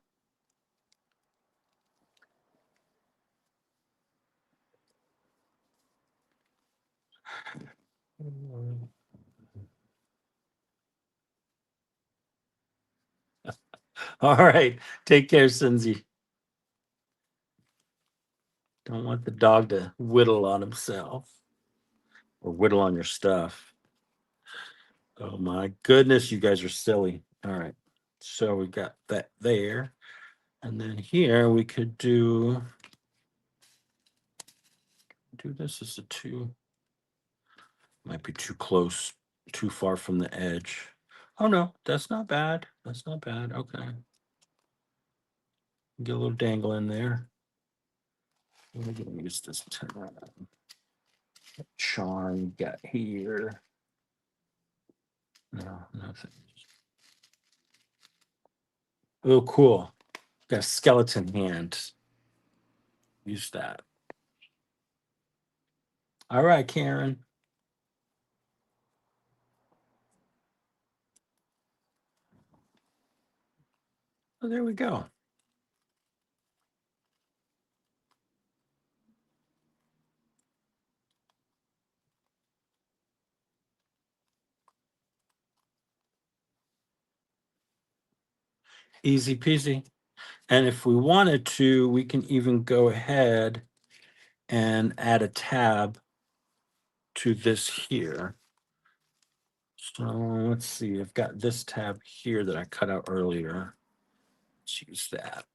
All right. Take care, Cindy. Don't want the dog to whittle on himself or whittle on your stuff. Oh my goodness, you guys are silly. All right. So we got that there. And then here we could do this as a two. Might be too close, too far from the edge. Oh no, that's not bad. That's not bad. Okay. Get a little dangle in there. We're gonna use this charm we got here. No, nothing. Oh, cool. Got a skeleton hand. Use that. All right, Karen. Oh, there we go. Easy peasy. And if we wanted to, we can even go ahead and add a tab to this here. So let's see, I've got this tab here that I cut out earlier. Let's use that.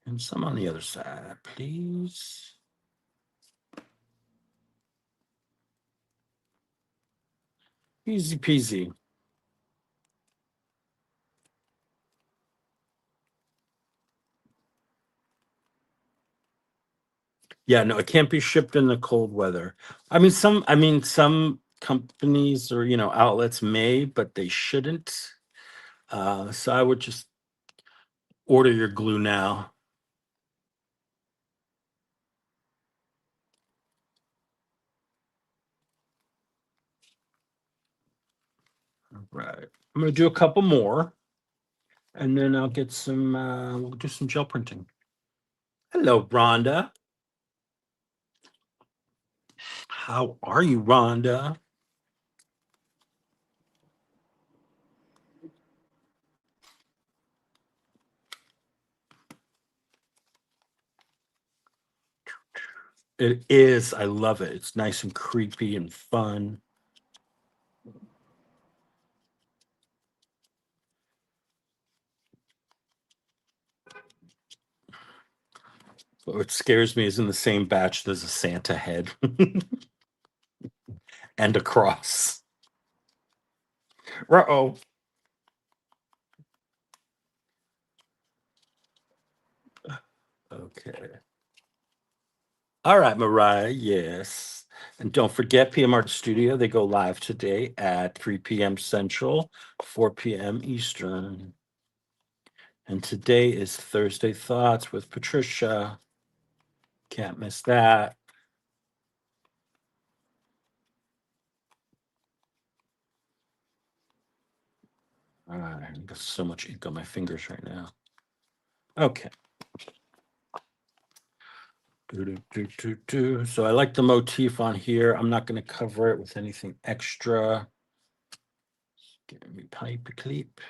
And some on the other side, please. Easy peasy. Yeah, no, it can't be shipped in the cold weather. I mean some companies or outlets may, but they shouldn't. So I would just order your glue now. All right. I'm gonna do a couple more and then I'll get some we'll do some gel printing. Hello, Rhonda. How are you, Rhonda? It is. I love it. It's nice and creepy and fun. What scares me is in the same batch there's a Santa head and a cross. Uh-oh. Okay. All right, Mariah. Yes. And don't forget PM Art Studio. They go live today at 3 p.m. Central, 4 p.m. Eastern. And today is Thursday Thoughts with Patricia. Can't miss that. All right. I've got so much ink on my fingers right now. Okay. So I like the motif on here. I'm not going to cover it with anything extra. Give me paper clip.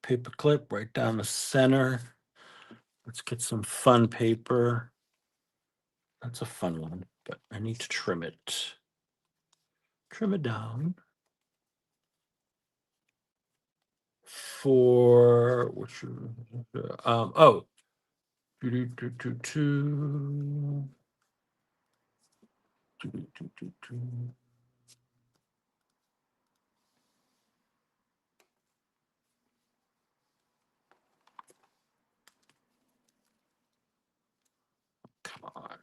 Paper clip right down the center. Let's get some fun paper. That's a fun one, but I need to trim it. Trim it down. For which oh. Come on.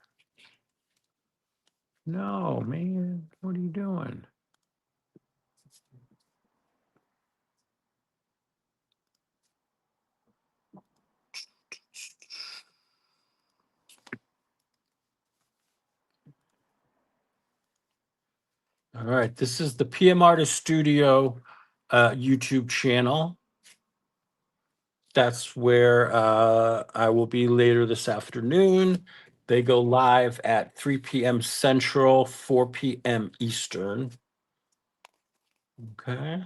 No, man. What are you doing? All right. This is the PM Artist Studio YouTube channel. That's where I will be later this afternoon. They go live at 3 p.m. Central, 4 p.m. Eastern. Okay.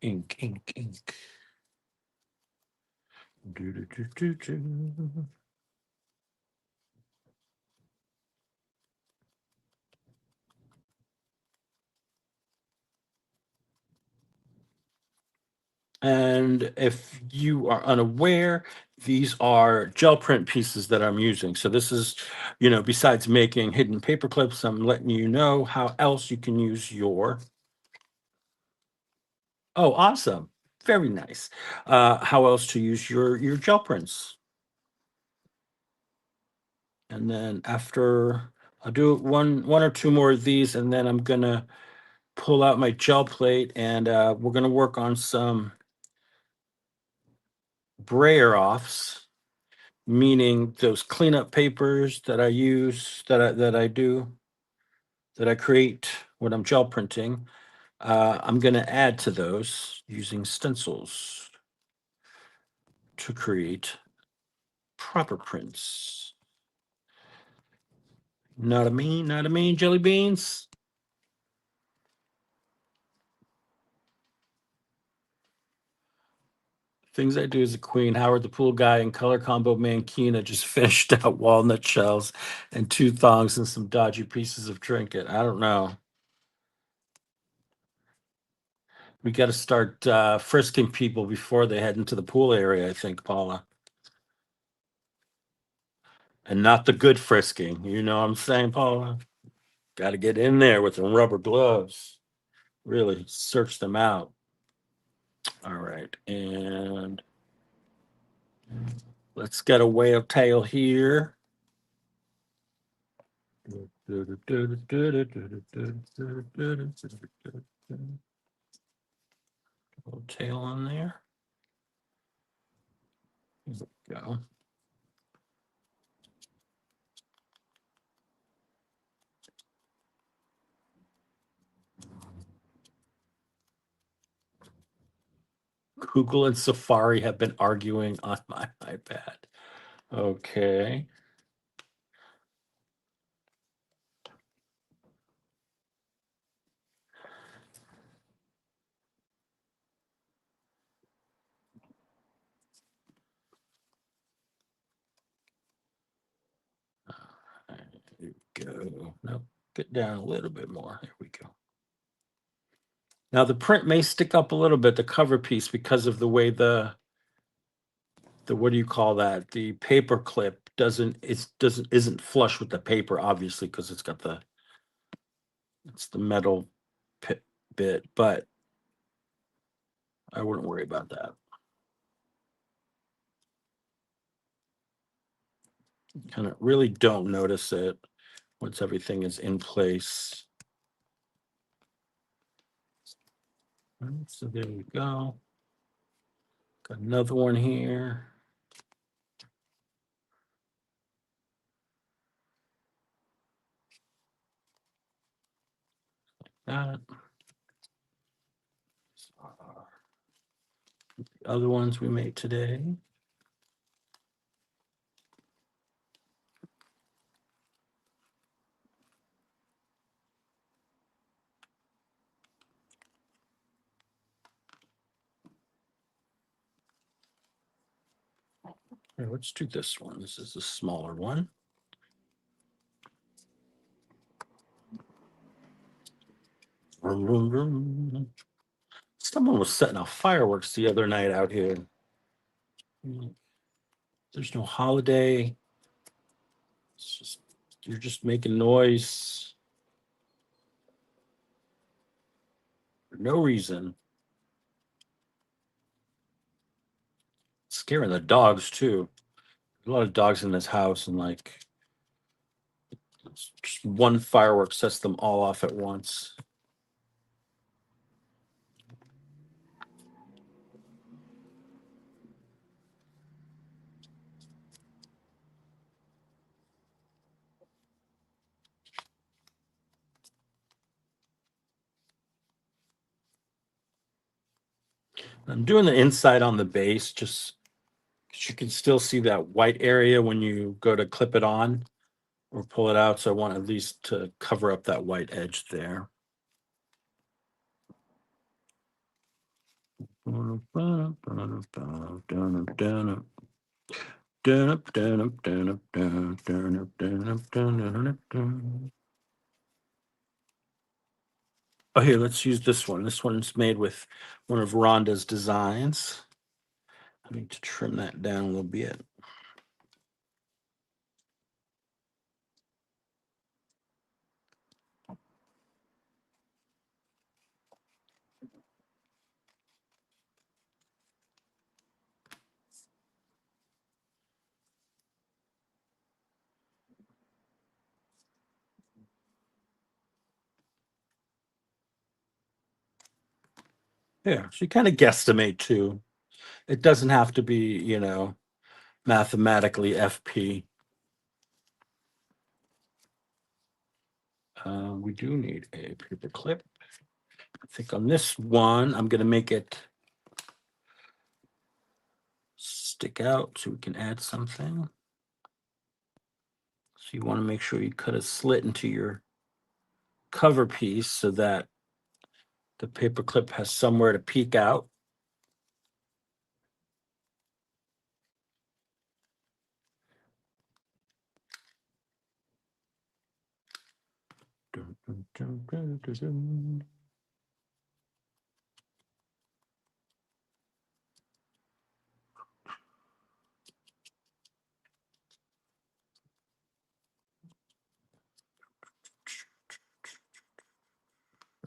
Ink, ink, ink. Do, do, do, do, do. And if you are unaware, these are gel print pieces that I'm using. So this is, besides making hidden paper clips, I'm letting you know how else you can use your. Oh, awesome. Very nice. How else to use your gel prints. And then after I'll do one or two more of these, and then I'm gonna pull out my gel plate and we're gonna work on some brayer offs, meaning those cleanup papers that I use that I create when I'm gel printing. I'm gonna add to those using stencils to create proper prints. Not a mean jelly beans. Things I do as a queen. Howard the pool guy and color combo mankina just finished out walnut shells and 2 thongs and some dodgy pieces of trinket. I don't know. We got to start frisking people before they head into the pool area, I think, Paula. And not the good frisking. You know what I'm saying, Paula? Got to get in there with the rubber gloves. Really search them out. All right. And let's get a whale tail here. Little tail on there. There we go. Google and Safari have been arguing on my iPad. Okay. There we go. Nope. Get down a little bit more. There we go. Now the print may stick up a little bit, the cover piece, because of the way the what do you call that? The paper clip isn't flush with the paper, obviously, because it's got it's the metal bit, but I wouldn't worry about that. Kind of really don't notice it once everything is in place. All right, so there we go. Got another one here. Got it. The other ones we made today. Here, let's do this one. This is a smaller one. Vroom, vroom, vroom. Someone was setting off fireworks the other night out here. There's no holiday. It's just, you're just making noise for no reason. Scaring the dogs too. A lot of dogs in this house, and like just one firework sets them all off at once. I'm doing the inside on the base just because you can still see that white area when you go to clip it on or pull it out. So I want at least to cover up that white edge there. Oh, here, let's use this one. This one's made with one of Rhonda's designs. I need to trim that down a little bit. Yeah, so you kind of guesstimate too. It doesn't have to be, mathematically FP. We do need a paper clip. I think on this one, I'm going to make it stick out so we can add something. So you want to make sure you cut a slit into your cover piece so that the paper clip has somewhere to peek out.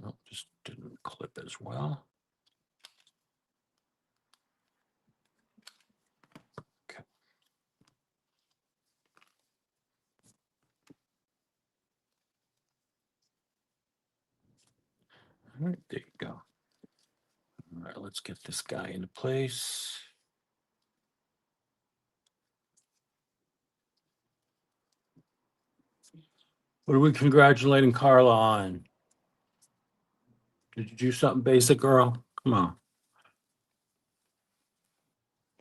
Oh, just didn't clip as well. Okay. All right, there you go. All right, let's get this guy into place. What are we congratulating Carla on? Did you do something basic, girl? Come on.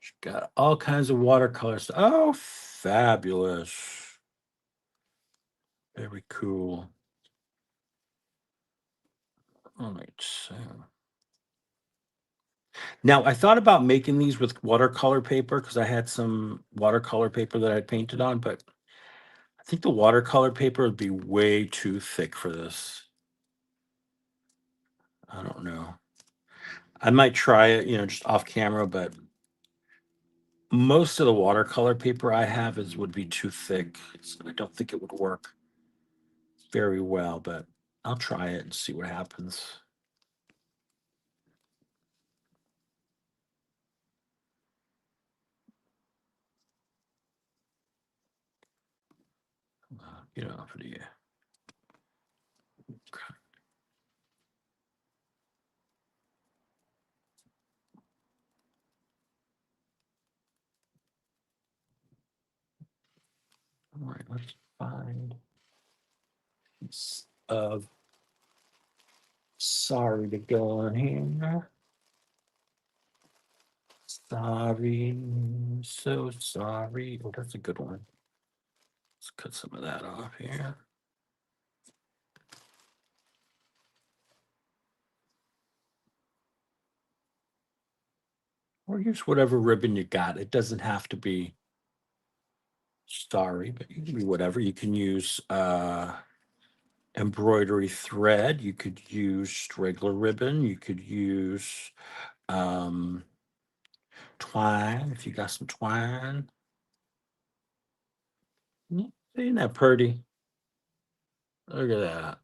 She got all kinds of watercolors. Oh, fabulous. Very cool. All right, so. Now, I thought about making these with watercolor paper because I had some watercolor paper that I painted on, but I think the watercolor paper would be way too thick for this. I don't know. I might try it, just off camera, but most of the watercolor paper I have would be too thick. So I don't think it would work very well, but I'll try it and see what happens. Get off of here. Okay. All right, let's find piece of sorry to go on here. Sorry, so sorry. Oh, that's a good one. Let's cut some of that off here. Or use whatever ribbon you got. It doesn't have to be starry, but you can be whatever. You can use embroidery thread. You could use regular ribbon. You could use um, twine if you got some twine. Ain't that pretty? Look at that.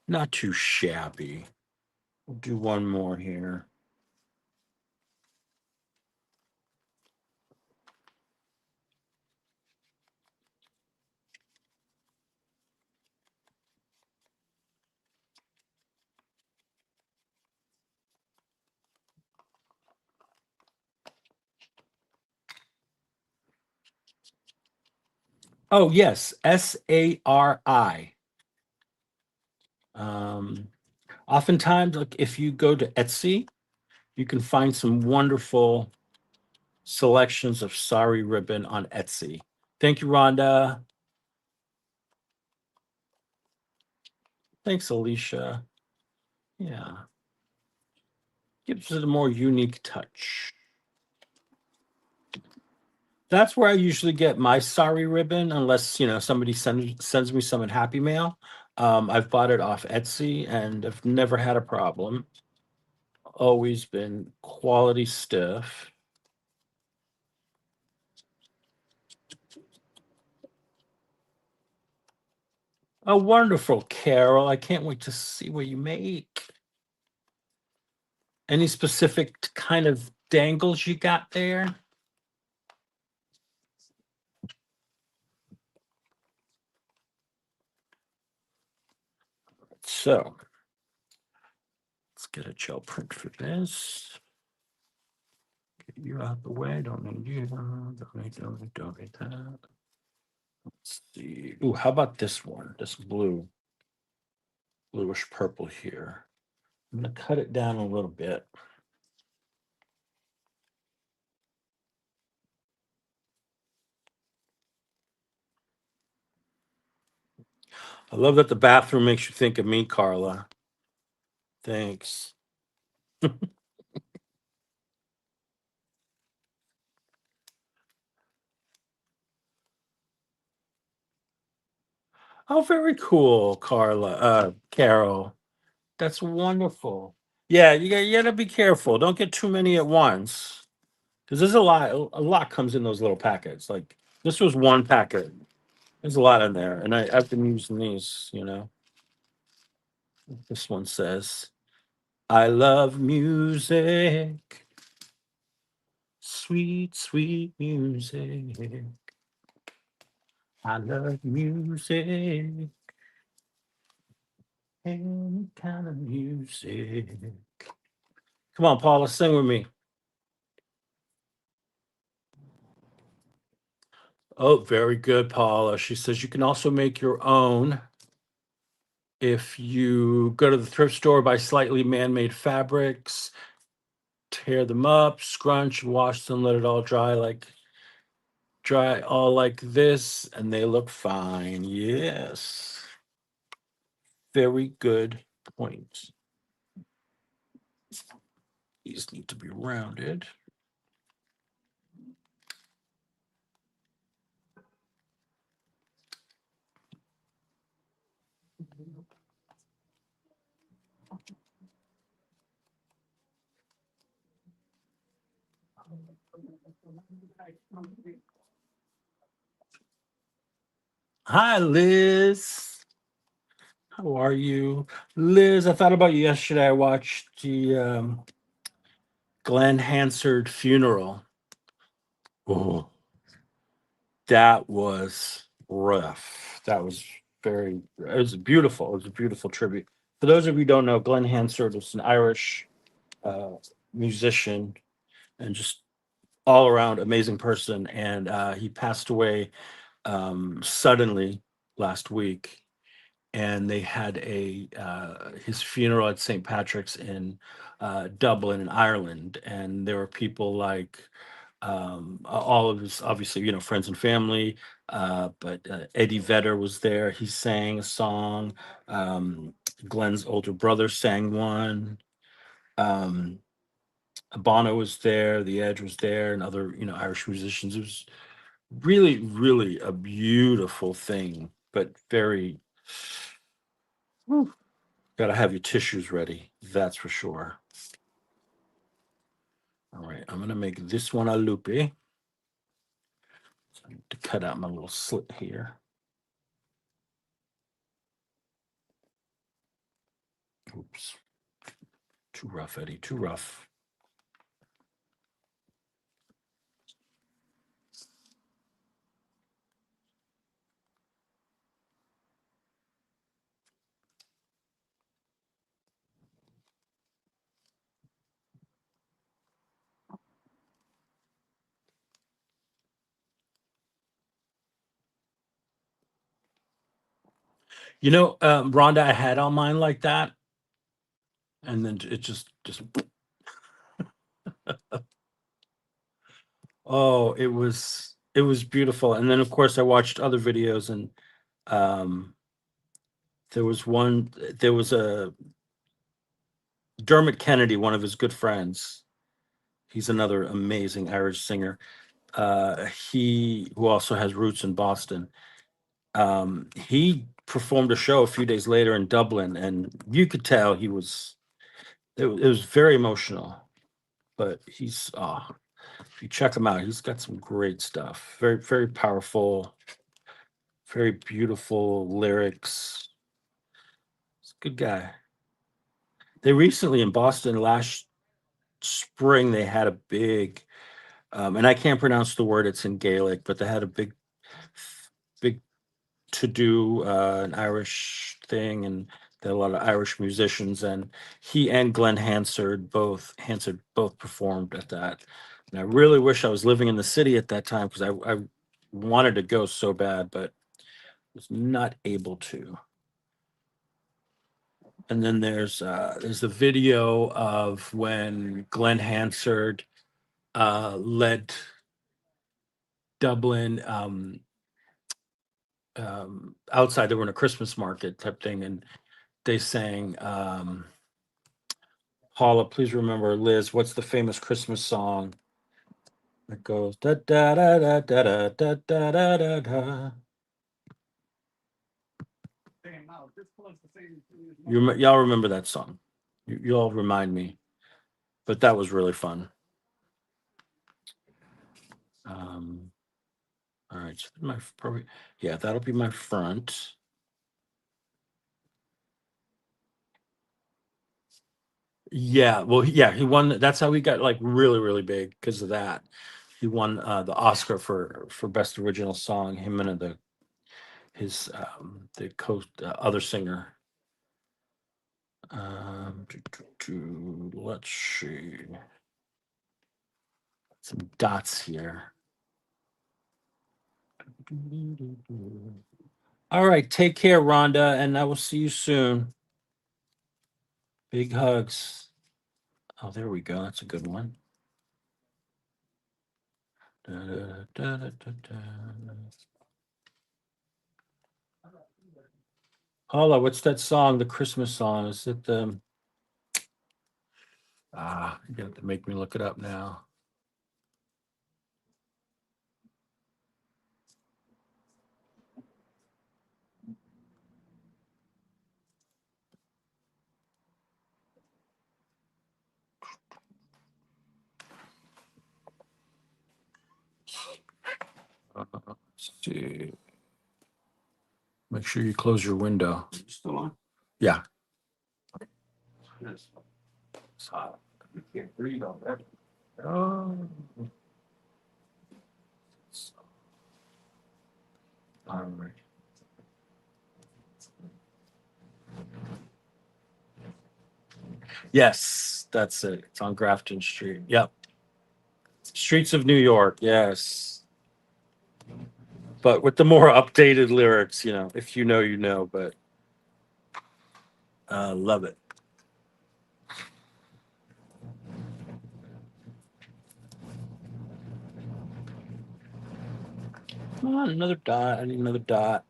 Not too shabby. We'll do one more here. Oh, yes, SARI. Oftentimes, like if you go to Etsy, you can find some wonderful selections of sari ribbon on Etsy. Thank you, Rhonda. Thanks, Alicia. Yeah. Gives it a more unique touch. That's where I usually get my sari ribbon, unless somebody sends me some in Happy Mail. I've bought it off Etsy and I've never had a problem. Always been quality stuff. Oh, wonderful, Carol. I can't wait to see what you make. Any specific kind of dangles you got there? So let's get a gel print for this. Get you out the way. Don't need you. Don't need that. Let's see. Ooh, how about this one? This bluish purple here. I'm gonna cut it down a little bit. I love that the bathroom makes you think of me, Carla. Thanks. Oh, very cool, Carol. That's wonderful. Yeah, you gotta be careful. Don't get too many at once because there's a lot comes in those little packets. Like this was one packet. There's a lot in there, and I've been using these. This one says, "I love music, sweet, sweet music. I love music, any kind of music." Come on, Paula, sing with me. Oh, very good, Paula. She says you can also make your own if you go to the thrift store, buy slightly man-made fabrics, tear them up, scrunch, wash them, let it all dry all like this, and they look fine. Yes. Very good point. These need to be rounded. Hi, Liz. How are you? Liz, I thought about you yesterday. I watched the Glenn Hansard funeral. Oh, that was rough. That was it was beautiful. It was a beautiful tribute. For those of you who don't know, Glenn Hansard was an Irish uh, musician and just all around amazing person. And he passed away suddenly last week. And they had his funeral at St. Patrick's in Dublin in Ireland. And there were people like all of his obviously friends and family, but Eddie Vedder was there. He sang a song. um, Glenn's older brother sang one. um, Bono was there, The Edge was there, and other Irish musicians. It was really really a beautiful thing, but very gotta have your tissues ready, that's for sure. All right, I'm gonna make this one a loopy. So I need to cut out my little slit here. Oops. Too rough, Eddie. Too rough. Rhonda, I had on mine like that, and then it just oh, it was beautiful. And then of course I watched other videos, and um there was one there was a Dermot Kennedy, one of his good friends. He's another amazing Irish singer. He who also has roots in Boston. He performed a show a few days later in Dublin, and you could tell it was very emotional. But if you check him out, he's got some great stuff. Very, very powerful, very beautiful lyrics. He's a good guy. They recently in Boston last spring they had a big, and I can't pronounce the word. It's in Gaelic, but they had a big to do an Irish thing, and there are a lot of Irish musicians, and he and Glenn Hansard both performed at that. And I really wish I was living in the city at that time because I wanted to go so bad, but was not able to. And then there's the video of when Glenn Hansard led Dublin outside. They were in a Christmas market type thing, and they sang. Paula, please remember, Liz, what's the famous Christmas song that goes da da da da da da da da da da? Y'all remember that song? You all remind me, but that was really fun. Um, all right, so my probably yeah, that'll be my front. Yeah, well, yeah, he won. That's how he got like really, really big because of that. He won the Oscar for best original song. Him and the other singer. Let's see some dots here. All right, take care, Rhonda, and I will see you soon. Big hugs. Oh, there we go. That's a good one. Da, da, da, da, da, da. Paula, what's that song? The Christmas song? Is it the? You have to make me look it up now. Let's see. Make sure you close your window. Still on? Yeah. Yes. It's hot. You can't breathe on that. Oh. All right. Yes, that's it. It's on Grafton Street. Yep. Streets of New York. Yes. But with the more updated lyrics, if you know, you know, but love it. Come on, another dot. I need another dot.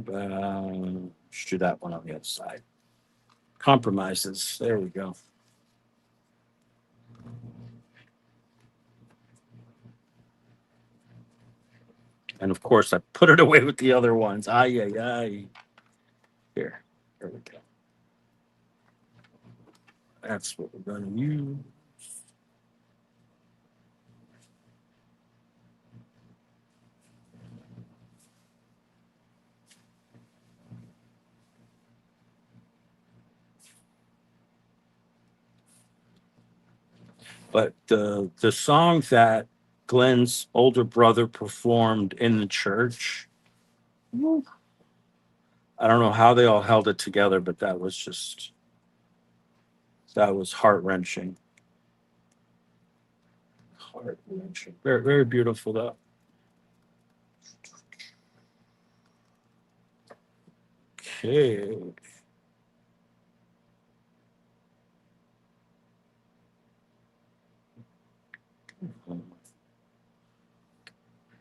Let's do that one on the other side. Compromises. There we go. And of course, I put it away with the other ones. Ay, ay, ay. Here we go. That's what we're going to use. But the song that Glenn's older brother performed in the church, I don't know how they all held it together, but that was heart wrenching. Heart wrenching. Very, very beautiful though. Okay.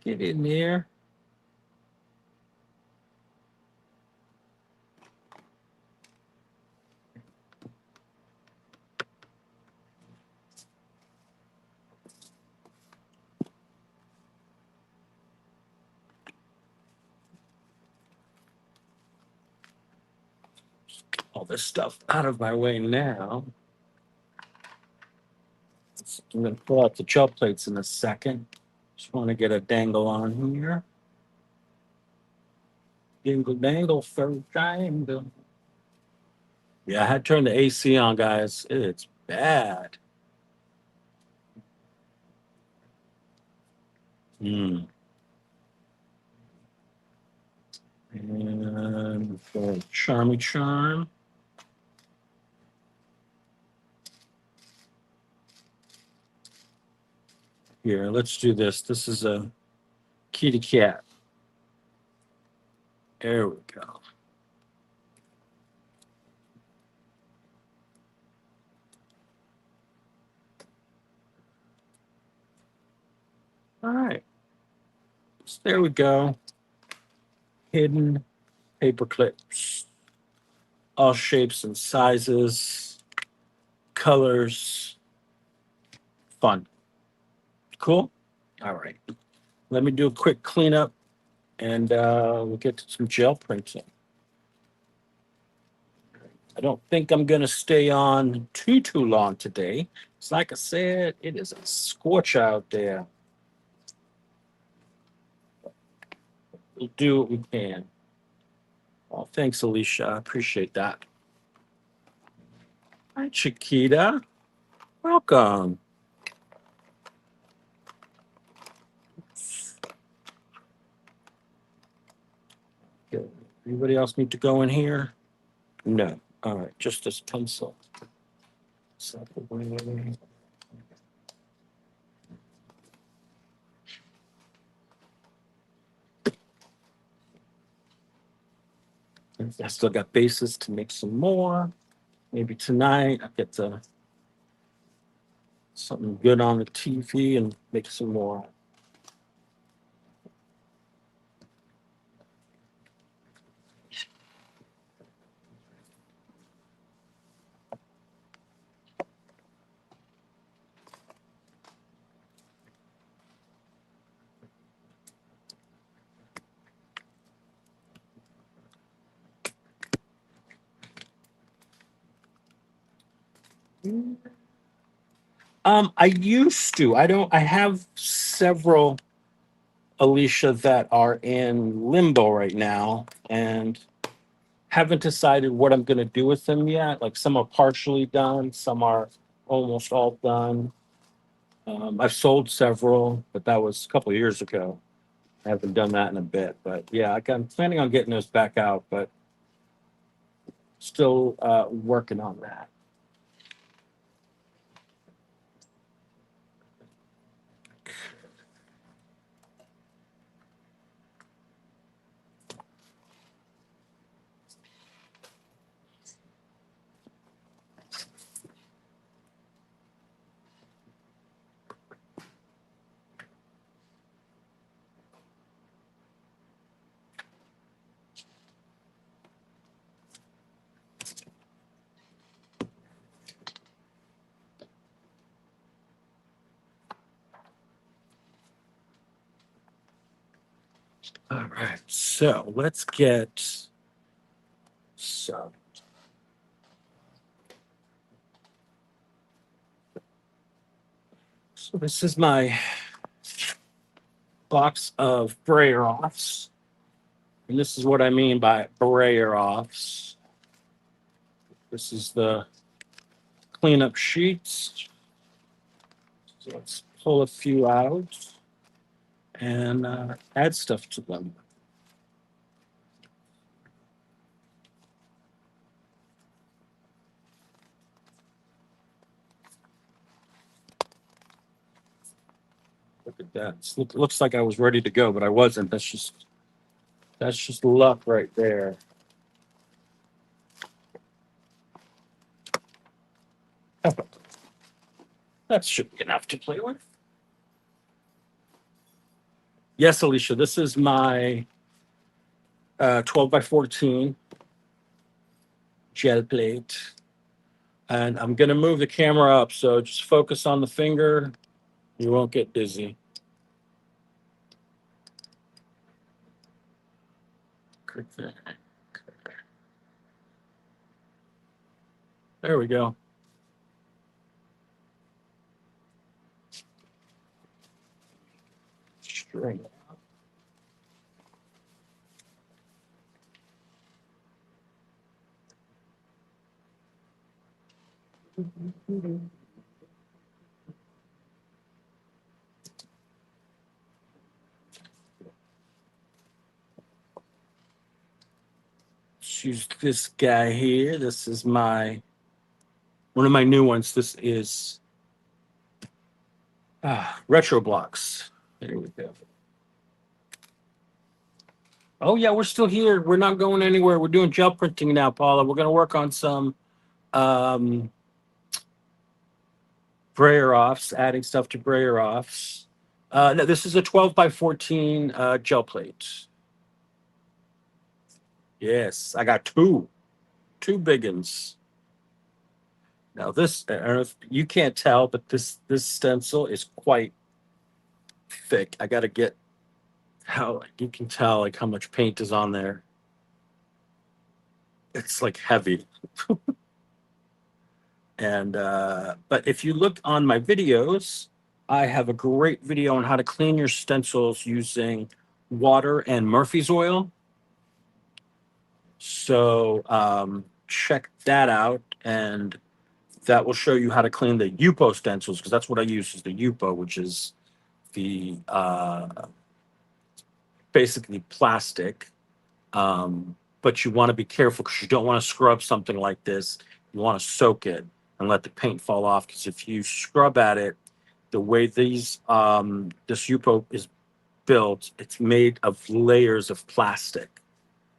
Get in there. All this stuff out of my way now. I'm going to pull out the gel plates in a second. Just want to get a dangle on here. Dingle dangle for triangle. Yeah, I had to turn the AC on, guys. It's bad. Mm. And for Charmy Charm. Here, let's do this. This is a kitty cat. There we go. All right. So there we go. Hidden paper clips, all shapes and sizes, colors. Fun. Cool. All right. Let me do a quick cleanup and we'll get to some gel printing. I don't think I'm going to stay on too long today. It's like I said, it is a scorch out there. We'll do what we can. Well, thanks, Alicia. I appreciate that. Hi, Chiquita. Welcome. Good. Anybody else need to go in here? No. All right. Just this pencil. I still got bases to make some more. Maybe tonight I'll get something good on the TV and make some more. I used to. I don't. I have several Alicia that are in limbo right now, and haven't decided what I'm going to do with them yet. Like some are partially done, some are almost all done. I've sold several, but that was a couple of years ago. I haven't done that in a bit, but yeah, I'm planning on getting those back out, but still working on that. All right, so let's get some. So this is my box of brayer offs, and this is what I mean by brayer offs. This is the cleanup sheets. So let's pull a few out and add stuff to them. Look at that. Looks like I was ready to go, but I wasn't. That's just luck right there. That should be enough to play with. Yes, Alicia, this is my 12 by 14 gel plate. And I'm going to move the camera up, so just focus on the finger. You won't get dizzy. There we go. String. Let's use this guy here. This is one of my new ones. This is Retro blocks. There we go. Oh yeah, we're still here. We're not going anywhere. We're doing gel printing now, Paula. We're going to work on some um, brayer offs, adding stuff to brayer offs. No, this is a 12 by 14 gel plate. Yes, I got two big ones. Now this, I don't know if you can't tell, but this stencil is quite thick. I got to get how you can tell like how much paint is on there. It's like heavy. And but if you look on my videos, I have a great video on how to clean your stencils using water and Murphy's oil. So check that out, and that will show you how to clean the Yupo stencils, because that's what I use is the Yupo, which is the basically plastic. But you want to be careful because you don't want to scrub something like this. You want to soak it and let the paint fall off, because if you scrub at it, the way this Yupo is built, it's made of layers of plastic.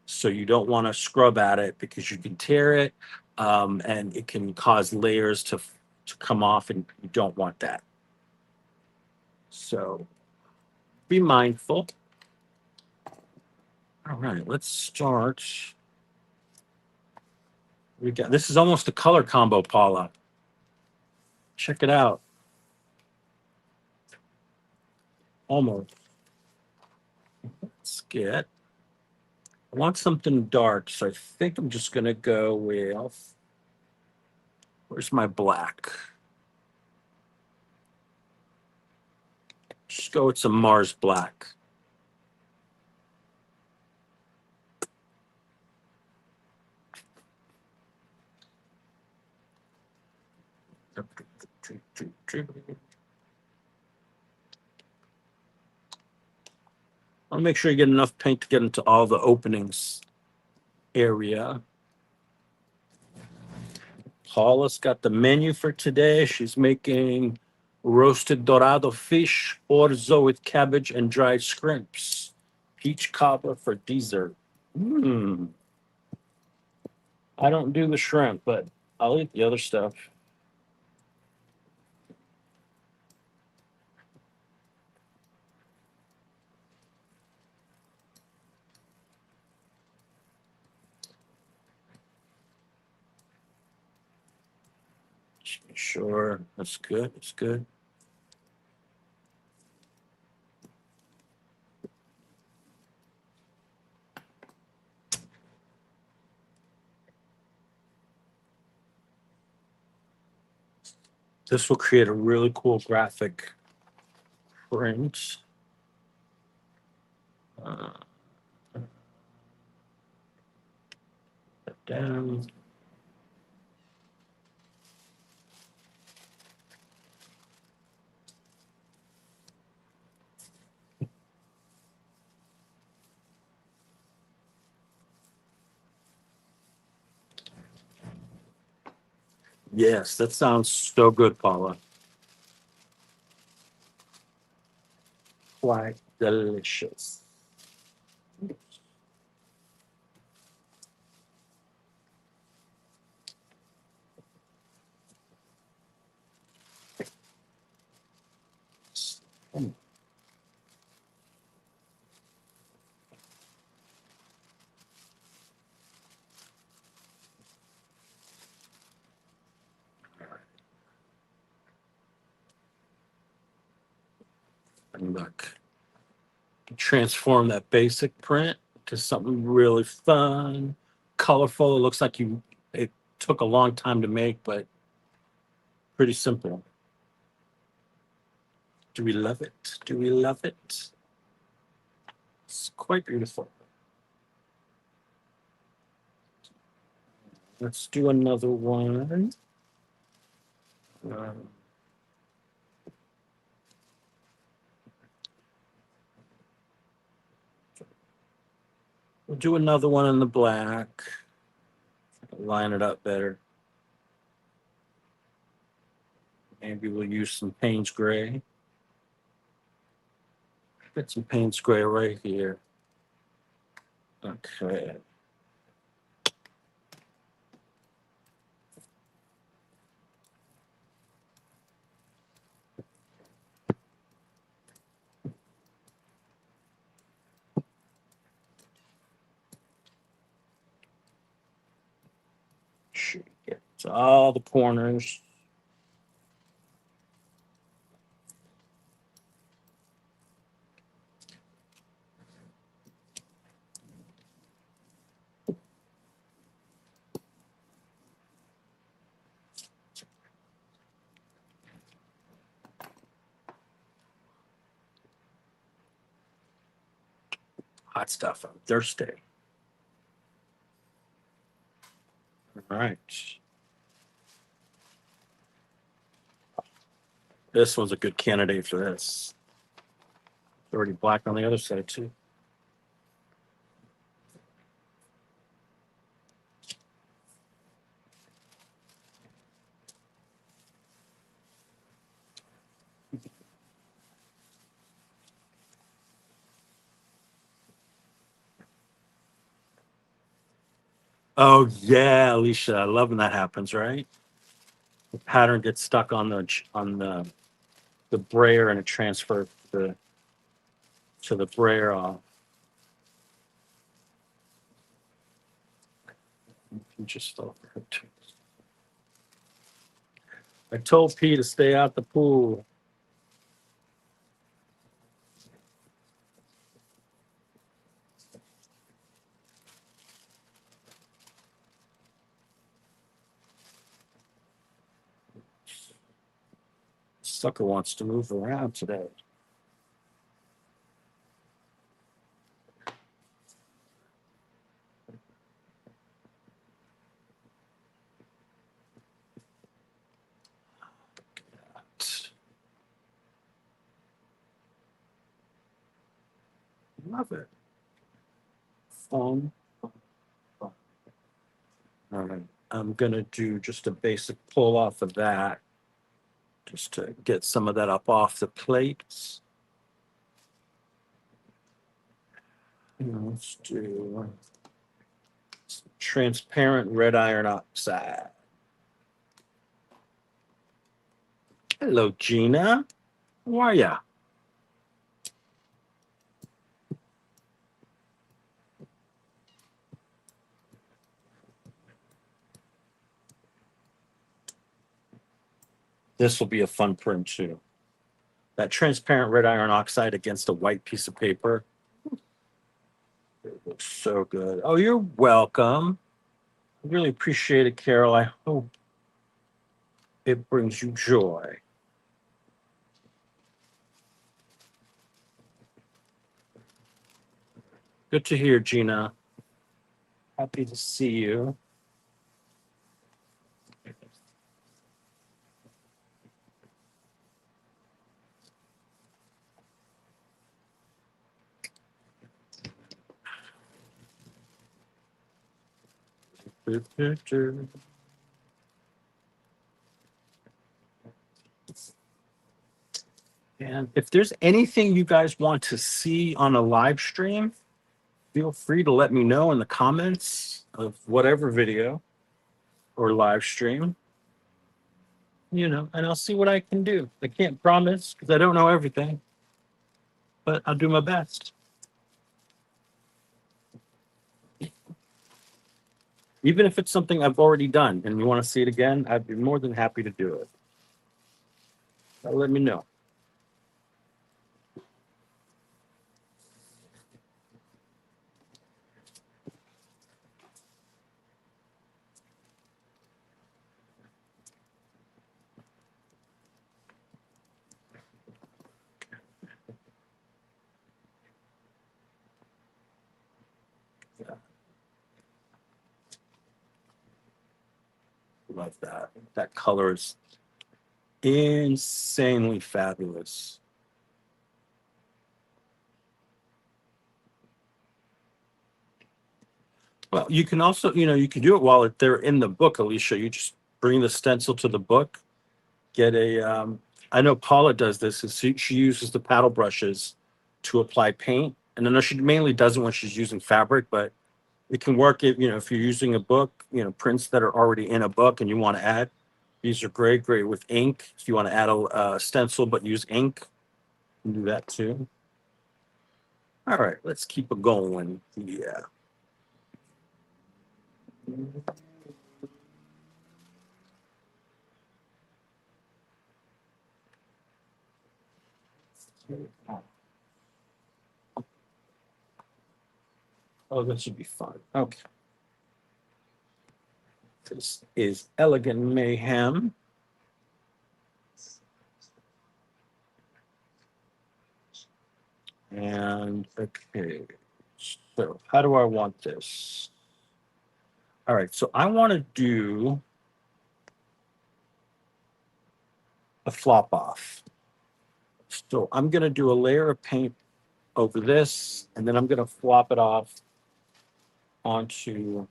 So you don't want to scrub at it because you can tear it, and it can cause layers to come off, and you don't want that. So be mindful. All right, let's start. We got this is almost a color combo, Paula. Check it out. Almost. Let's get. I want something dark, so I think I'm just gonna go with. Where's my black? Just go with some Mars black. I'll make sure you get enough paint to get into all the openings area. Paula's got the menu for today. She's making roasted dorado fish, orzo with cabbage and dried shrimps, peach cobbler for dessert. Hmm. I don't do the shrimp, but I'll eat the other stuff. Sure, that's good. That's good. This will create a really cool graphic print. Uh, down. Yes, that sounds so good, Paula. Quite delicious. And look, transform that basic print to something really fun, colorful. It looks like it took a long time to make, but pretty simple. Do we love it? Do we love it? It's quite beautiful. Let's do another one. Um, we'll do another one in the black. Line it up better. Maybe we'll use some Payne's Gray. Get some paint spray right here. Okay. Should get to all the corners. Hot stuff. I'm thirsty. All right. This one's a good candidate for this. It's already black on the other side too. Oh yeah, Alicia, I love when that happens, right? The pattern gets stuck on the brayer and it transfers to the brayer off. Just over it. I told P to stay out the pool. Sucker wants to move around today. Love it. Fun. All right. I'm gonna do just a basic pull off of that, just to get some of that up off the plates. Let's do transparent red iron oxide. Hello, Gina. How are ya? This will be a fun print too. That transparent red iron oxide against a white piece of paper. It looks so good. Oh, you're welcome. I really appreciate it, Carol. I hope it brings you joy. Good to hear, Gina. Happy to see you. And if there's anything you guys want to see on a live stream, feel free to let me know in the comments of whatever video or live stream, and I'll see what I can do. I can't promise because I don't know everything, but I'll do my best. Even if it's something I've already done and you want to see it again, I'd be more than happy to do it. So let me know. Love that. That color is insanely fabulous. Well, you can also, you can do it while they're in the book, Alicia. You just bring the stencil to the book, get I know Paula does this, is she uses the paddle brushes to apply paint. And I know she mainly does it when she's using fabric, but it can work if if you're using a book, prints that are already in a book and you want to add. These are great with ink. If you want to add a stencil but use ink, you can do that too. All right, let's keep it going. Yeah. Oh, that should be fun. Okay. This is Elegant Mayhem. And okay, so how do I want this? All right, so I want to do a flop off. So I'm going to do a layer of paint over this, and then I'm going to flop it off onto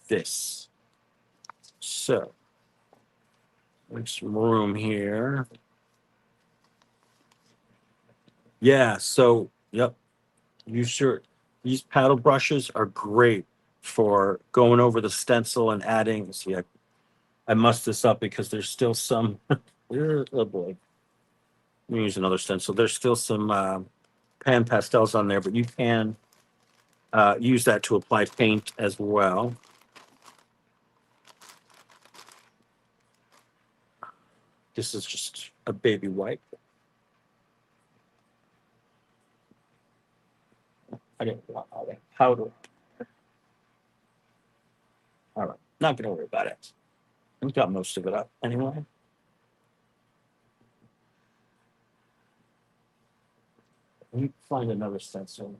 this. So make some room here. Yeah, so yep, you sure these paddle brushes are great for going over the stencil and adding. See, I messed this up because there's still some. Oh boy, let me use another stencil. There's still some pan pastels on there, but you can use that to apply paint as well. This is just a baby wipe. I didn't want all that powder. All right, not going to worry about it. I've got most of it up anyway. Let me find another stencil.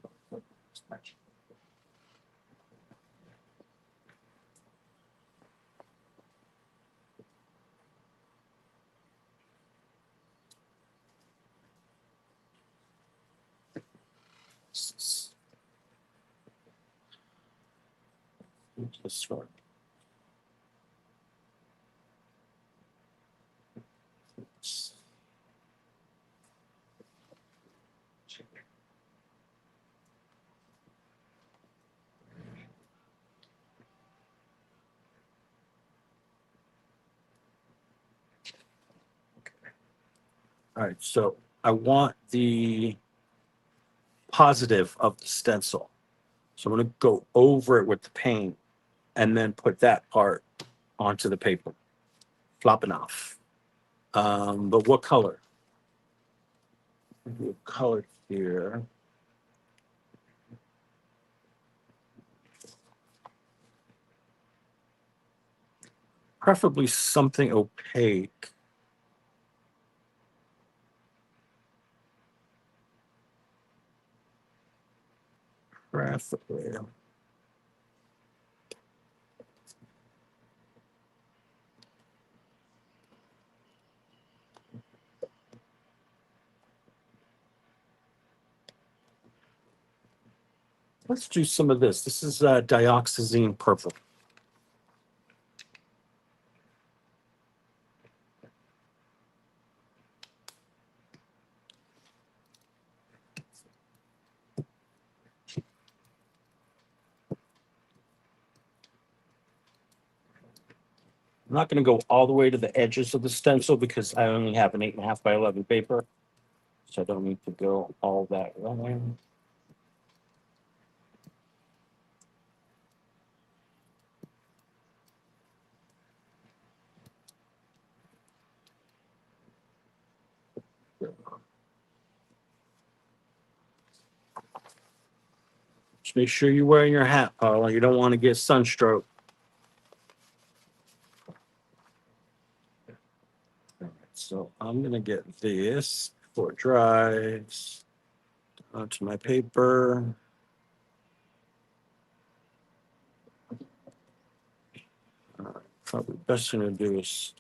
This one. All right, so I want the positive of the stencil. So I'm going to go over it with the paint and then put that part onto the paper, flopping off. But what color? Do a color here. Preferably something opaque. Preferably. Let's do some of this. This is dioxazine purple. I'm not going to go all the way to the edges of the stencil because I only have an 8.5 by 11 paper. So I don't need to go all that way. Just make sure you're wearing your hat, Paula. You don't want to get sunstroke. So I'm going to get this before it dries onto my paper. Probably best thing to do is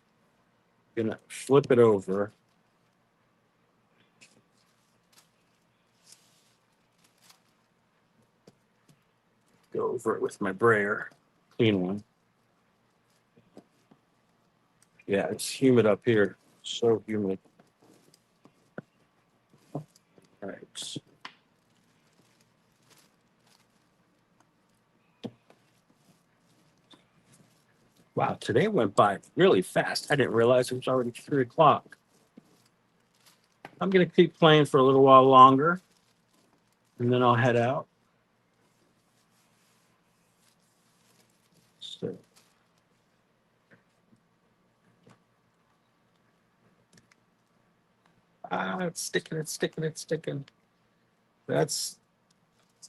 gonna flip it over. Go over it with my brayer, clean one. Yeah, it's humid up here. So humid. All right. Wow, today went by really fast. I didn't realize it was already 3 o'clock. I'm gonna keep playing for a little while longer, and then I'll head out. So, it's sticking, it's sticking, it's sticking. That's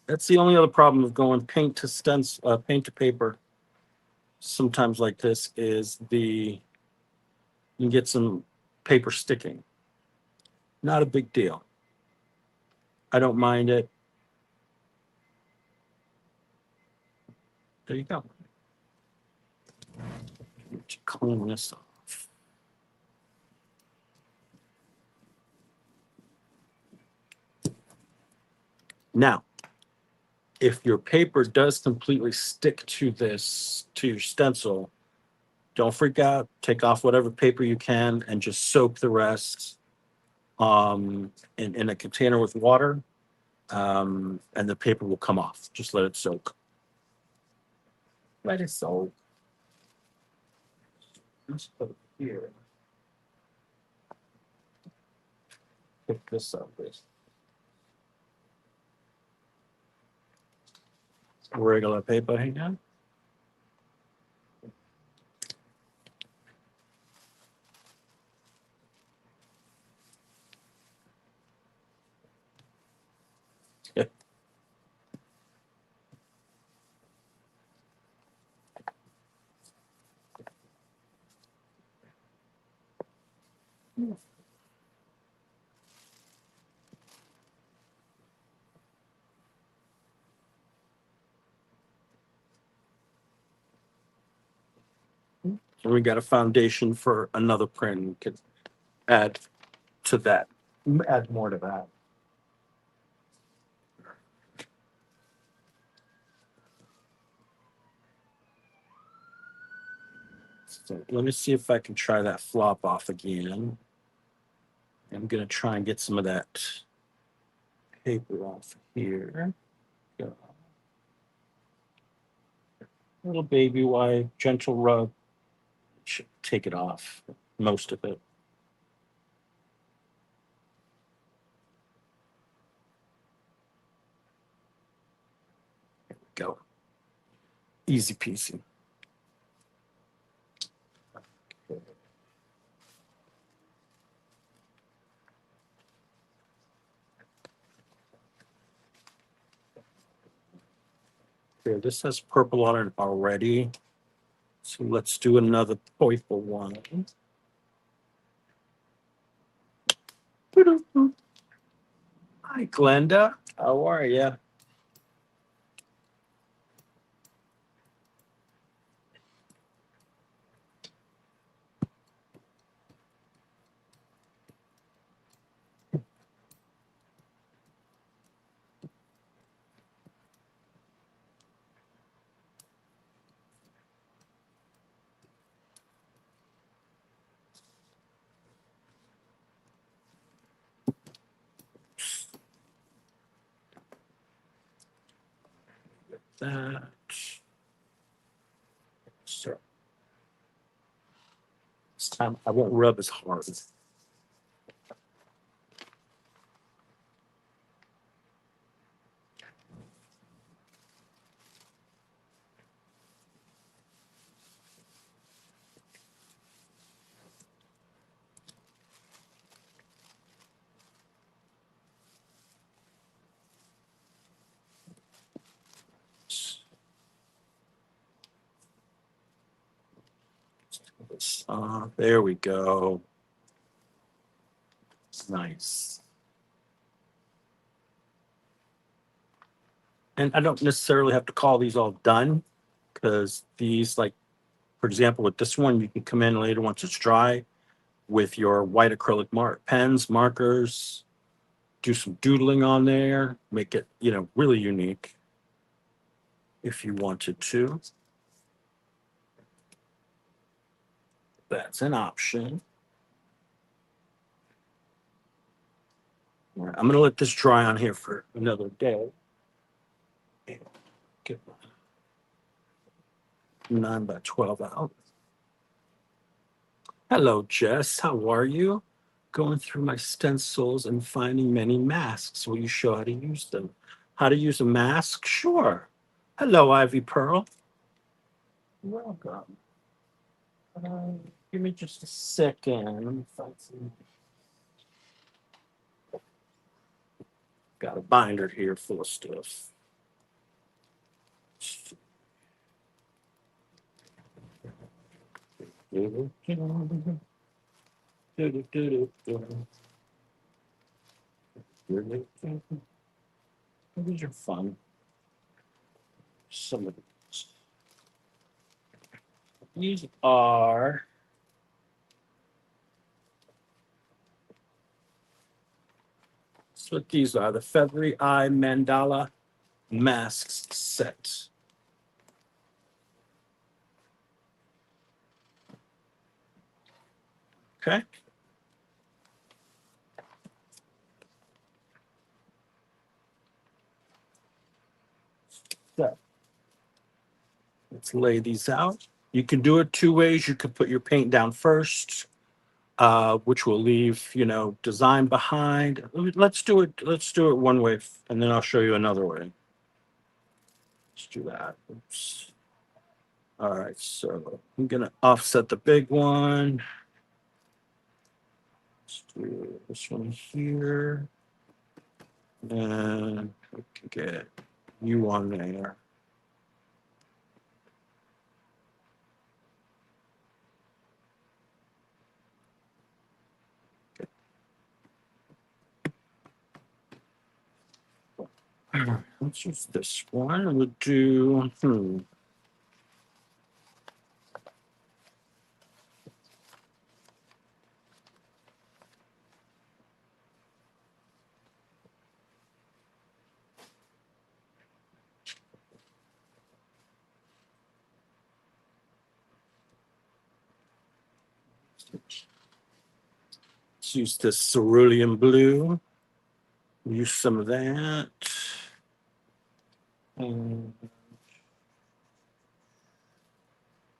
that's the only other problem of going paint to paper. Sometimes like this is you can get some paper sticking. Not a big deal. I don't mind it. There you go. Clean this off. Now, if your paper does completely stick to your stencil, don't freak out. Take off whatever paper you can and just soak the rest in a container with water, and the paper will come off. Just let it soak. Let it soak. Let's put it here. Pick this up. This regular paper. Hang on. Yeah. And we got a foundation for another print. We could add to that. Add more to that. So let me see if I can try that flop off again. I'm gonna try and get some of that paper off here. Go. Little baby wipe, gentle rub. Should take it off, most of it. Go. Easy peasy. Here, this has purple on it already. So let's do another purple one. Hi, Glenda. How are you? That. So this time I won't rub as hard. There we go. Nice. And I don't necessarily have to call these all done because these, like, for example, with this one, you can come in later once it's dry with your white acrylic pens, markers, do some doodling on there, make it, really unique if you wanted to. That's an option. All right, I'm gonna let this dry on here for another day. Get my 9x12 out. Hello, Jess. How are you? Going through my stencils and finding many masks. Will you show how to use them? How to use a mask? Sure. Hello, Ivy Pearl. Welcome. Give me just a second. Let me find some. Got a binder here full of stuff. These are fun. Some of these are that's what these are. The Feathery Eye Mandala Masks set. Okay. So let's lay these out. You can do it two ways. You could put your paint down first, which will leave, design behind. Let's do it. Let's do it one way, and then I'll show you another way. Let's do that. Oops. All right, so I'm gonna offset the big one. Let's do this one here. And we can get you on there. Let's use this one. We'll do, let's use this cerulean blue. Use some of that. And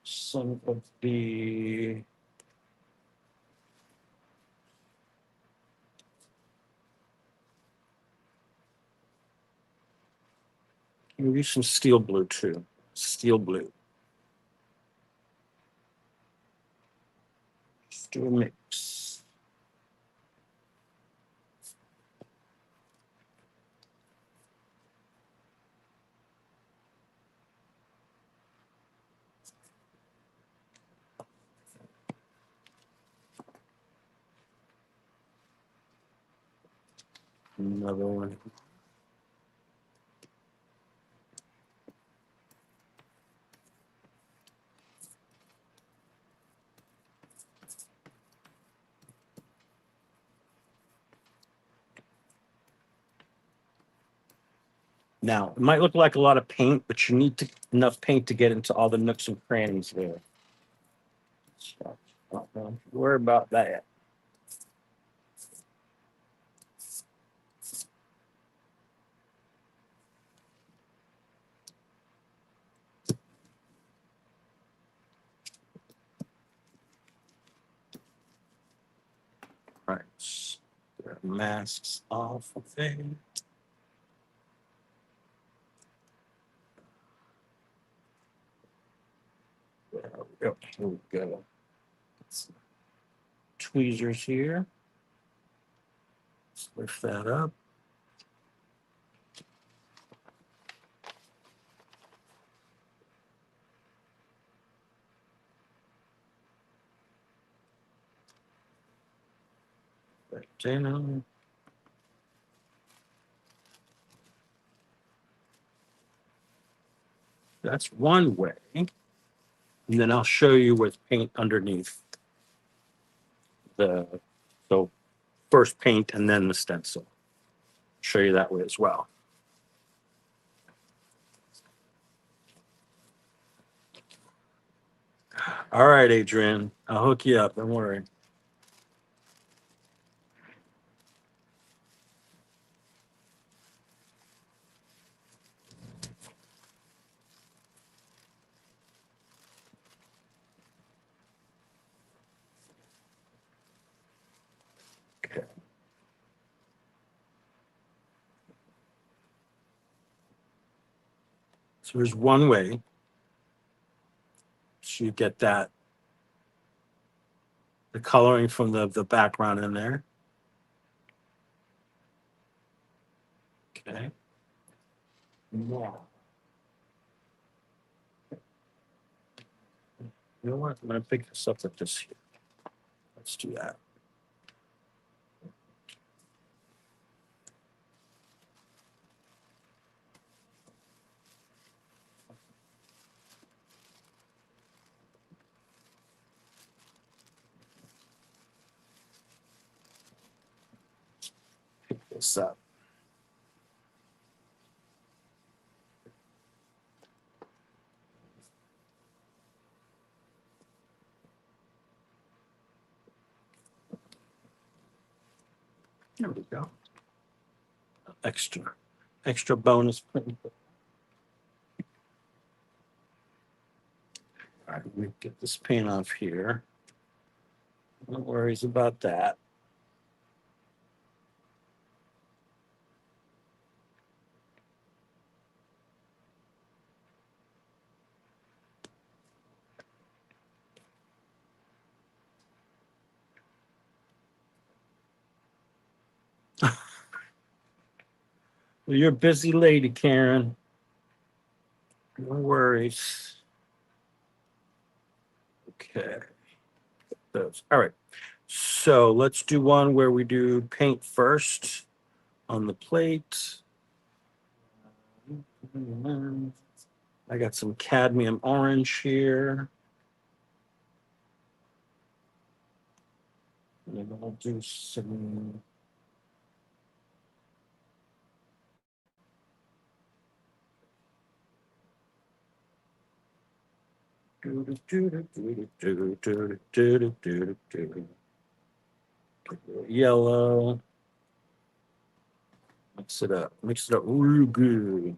some of the maybe some steel blue too. Steel blue. Just do a mix. Another one. Now, it might look like a lot of paint, but you need enough paint to get into all the nooks and crannies there. So, don't worry about that. Right. Get our masks off of there. There we go. Here we go. Some tweezers here. Let's lift that up. Right down. That's one way. And then I'll show you with paint underneath the so first paint and then the stencil. Show you that way as well. All right, Adrian. I'll hook you up. Don't worry. So there's one way. So you get that, the coloring from the background in there. Okay. Now, you know what? I'm going to pick this up with this here. Let's do that. Pick this up. There we go. Extra bonus print. All right, let me get this paint off here. No worries about that. Well, you're a busy lady, Karen. No worries. Okay. Those. All right. So let's do one where we do paint first on the plate. I got some cadmium orange here. And then I'll do some. Yellow. Mix it up. Mix it up real good.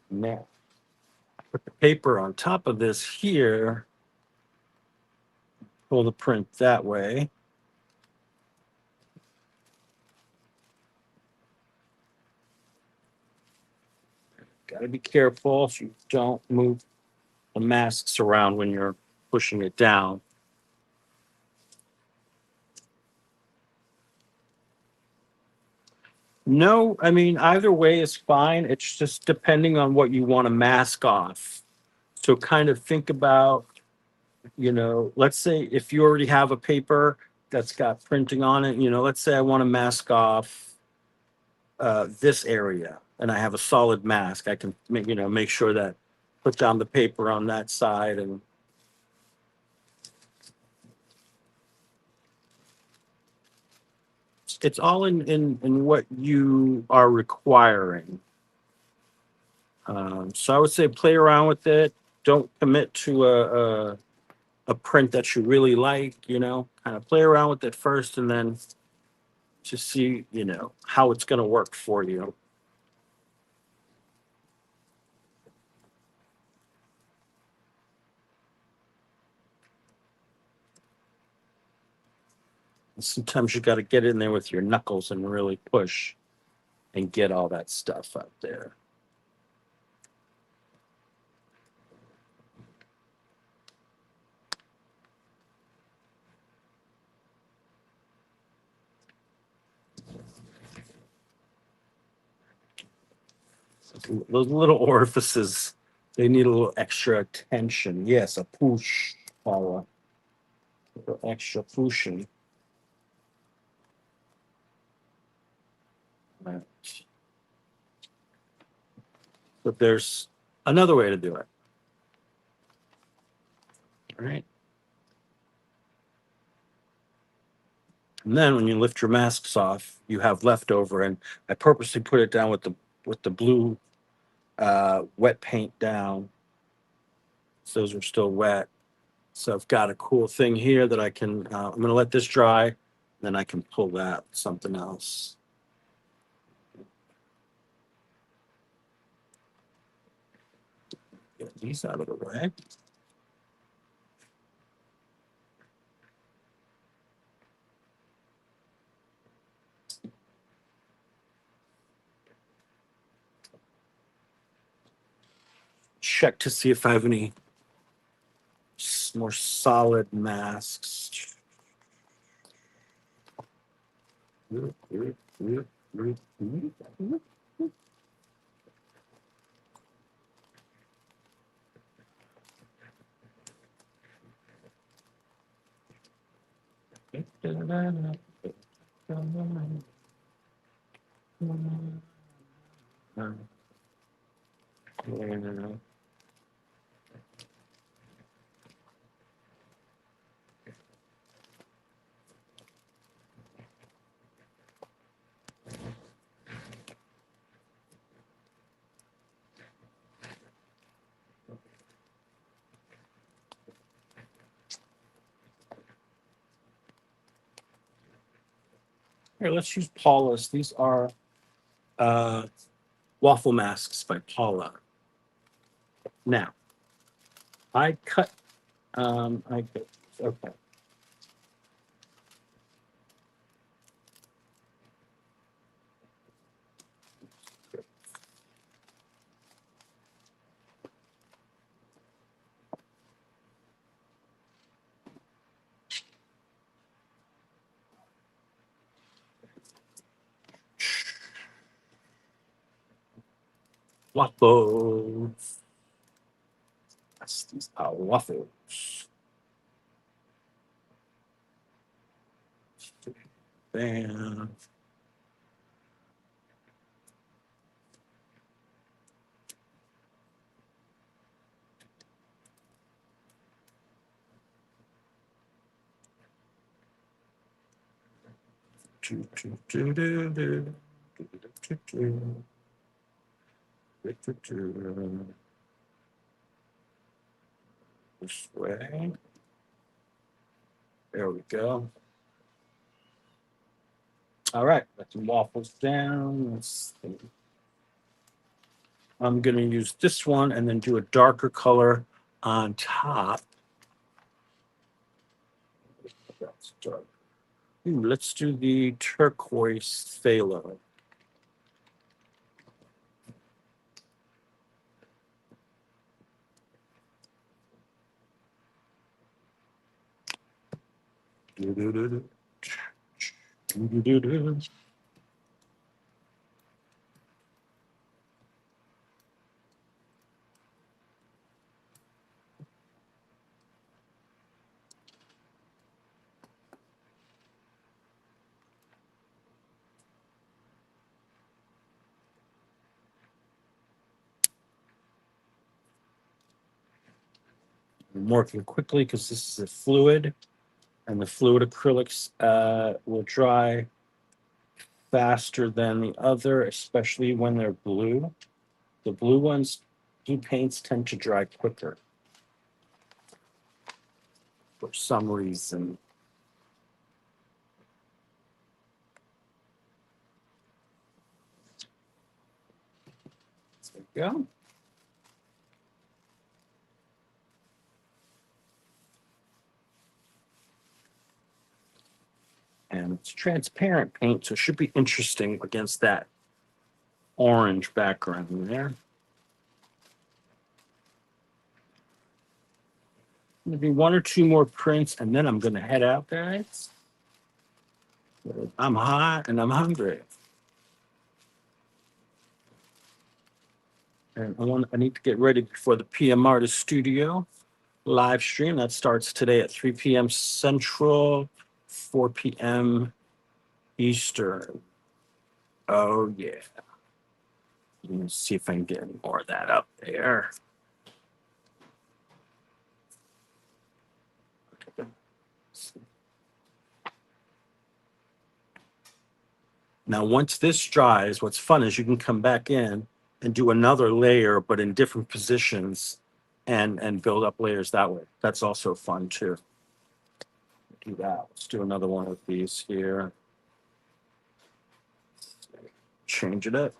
Now, put the paper on top of this here. Pull the print that way. Got to be careful so you don't move the masks around when you're pushing it down. No, I mean, either way is fine. It's just depending on what you want to mask off. So kind of think about, let's say if you already have a paper that's got printing on it, let's say I want to mask off this area and I have a solid mask. I can make sure that put down the paper on that side and it's all in what you are requiring. So I would say play around with it. Don't commit to a print that you really like, kind of play around with it first and then just see, how it's going to work for you. Sometimes you got to get in there with your knuckles and really push and get all that stuff out there. Those little orifices, they need a little extra attention. Yes, a push, Paula. A little extra pushing. Right. But there's another way to do it. All right. And then when you lift your masks off, you have leftover. And I purposely put it down with the blue wet paint down. So those are still wet. So I've got a cool thing here that I can. I'm going to let this dry, then I can pull that something else. Get these out of the way. Check to see if I have any more solid masks. Here, let's use Paula's. These are waffle masks by Paula. Now, I cut. Okay. Waffles. Yes, these are waffles. Bam. This way. There we go. All right, let the waffles down. Let's see. I'm going to use this one and then do a darker color on top. That's dark. Ooh, let's do the turquoise phthalo. I'm working quickly because this is a fluid, and the fluid acrylics will dry faster than the other, especially when they're blue. The blue ones, blue paints tend to dry quicker for some reason. There we go. And it's transparent paint, so it should be interesting against that orange background there. Maybe one or two more prints, and then I'm going to head out, guys. I'm hot and I'm hungry. And I need to get ready for the PM Artist Studio live stream. That starts today at 3 p.m. Central, 4 p.m. Eastern. Oh, yeah. Let me see if I can get any more of that up there. Now, once this dries, what's fun is you can come back in and do another layer, but in different positions and build up layers that way. That's also fun too. Do that. Let's do another one of these here. Change it up.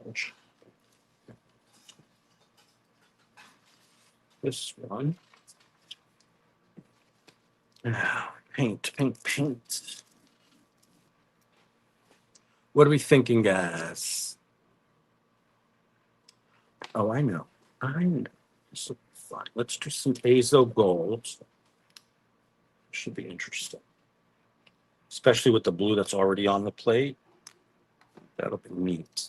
Okay. This one. Now, paint, paint, paint. What are we thinking, guys? Oh, I know. I know. This will be fun. Let's do some azo gold. Should be interesting. Especially with the blue that's already on the plate. That'll be neat.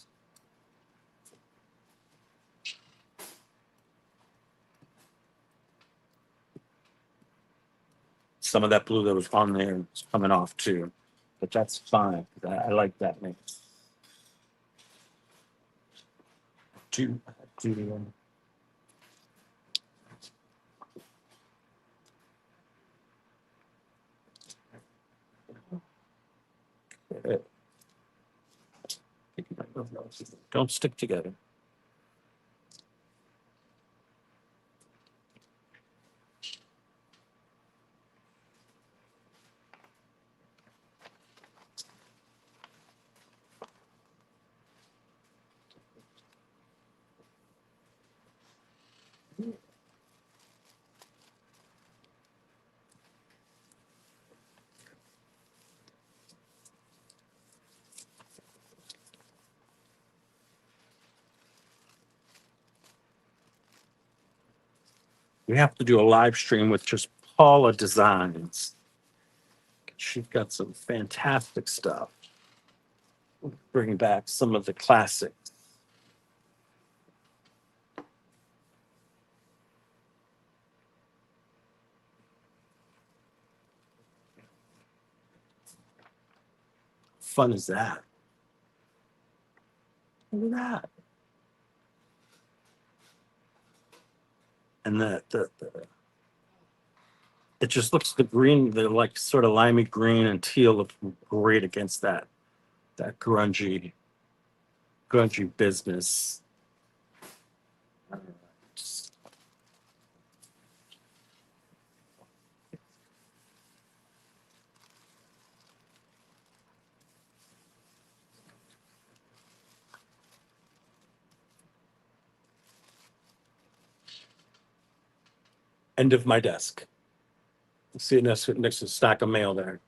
Some of that blue that was on there is coming off too, but that's fine. I like that mix. Do don't stick together. We have to do a live stream with just Paula Designs. She's got some fantastic stuff. Bring back some of the classics. Fun is that? Look at that. And it just looks the green, the like sort of limey green and teal look great against that grungy business. End of my desk. See it next to a stack of mail there.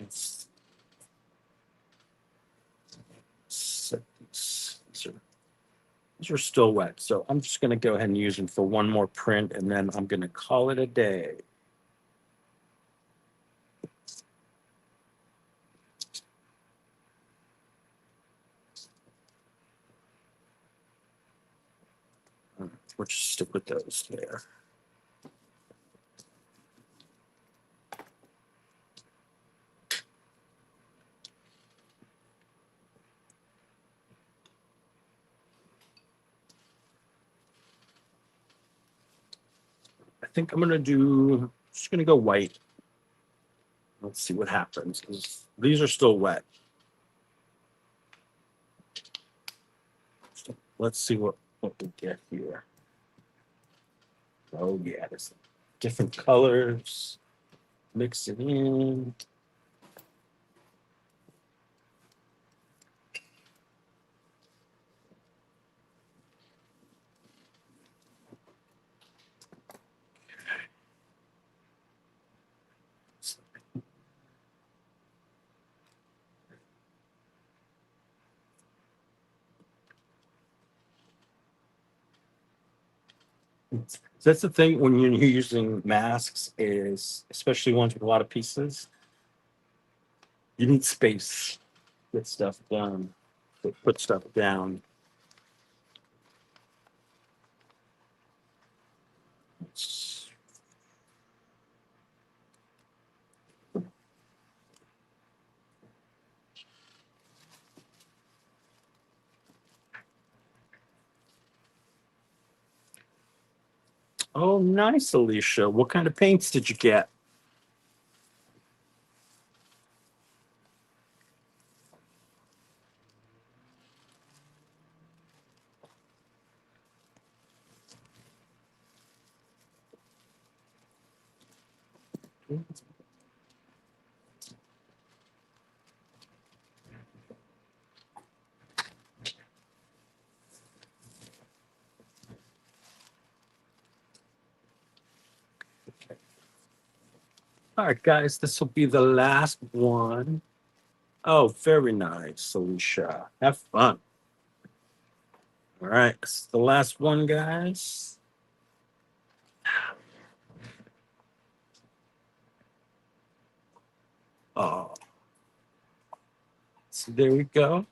It's, these are still wet, so I'm just going to go ahead and use them for one more print, and then I'm going to call it a day. We'll just stick with those there. I think I'm just going to go white. Let's see what happens, because these are still wet. So let's see what we get here. Oh yeah, there's different colors. Mix it in. So that's the thing when you're using masks, is especially ones with a lot of pieces, you need space. Get stuff done. Put stuff down. Oh, nice, Alicia. What kind of paints did you get? All right, guys, this will be the last one. Oh, very nice, Alicia. Have fun. All right, this is the last one, guys. Oh, so there we go.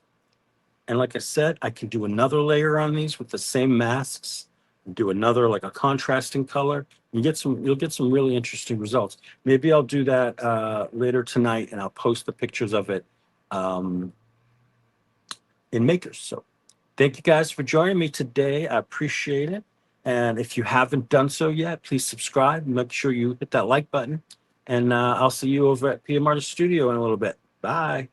And like I said, I can do another layer on these with the same masks, do another like a contrasting color. You'll get some really interesting results. Maybe I'll do that later tonight and I'll post the pictures of it um, in Makers. So thank you guys for joining me today. I appreciate it. And if you haven't done so yet, please subscribe. Make sure you hit that like button. And I'll see you over at PM Artist Studio in a little bit. Bye.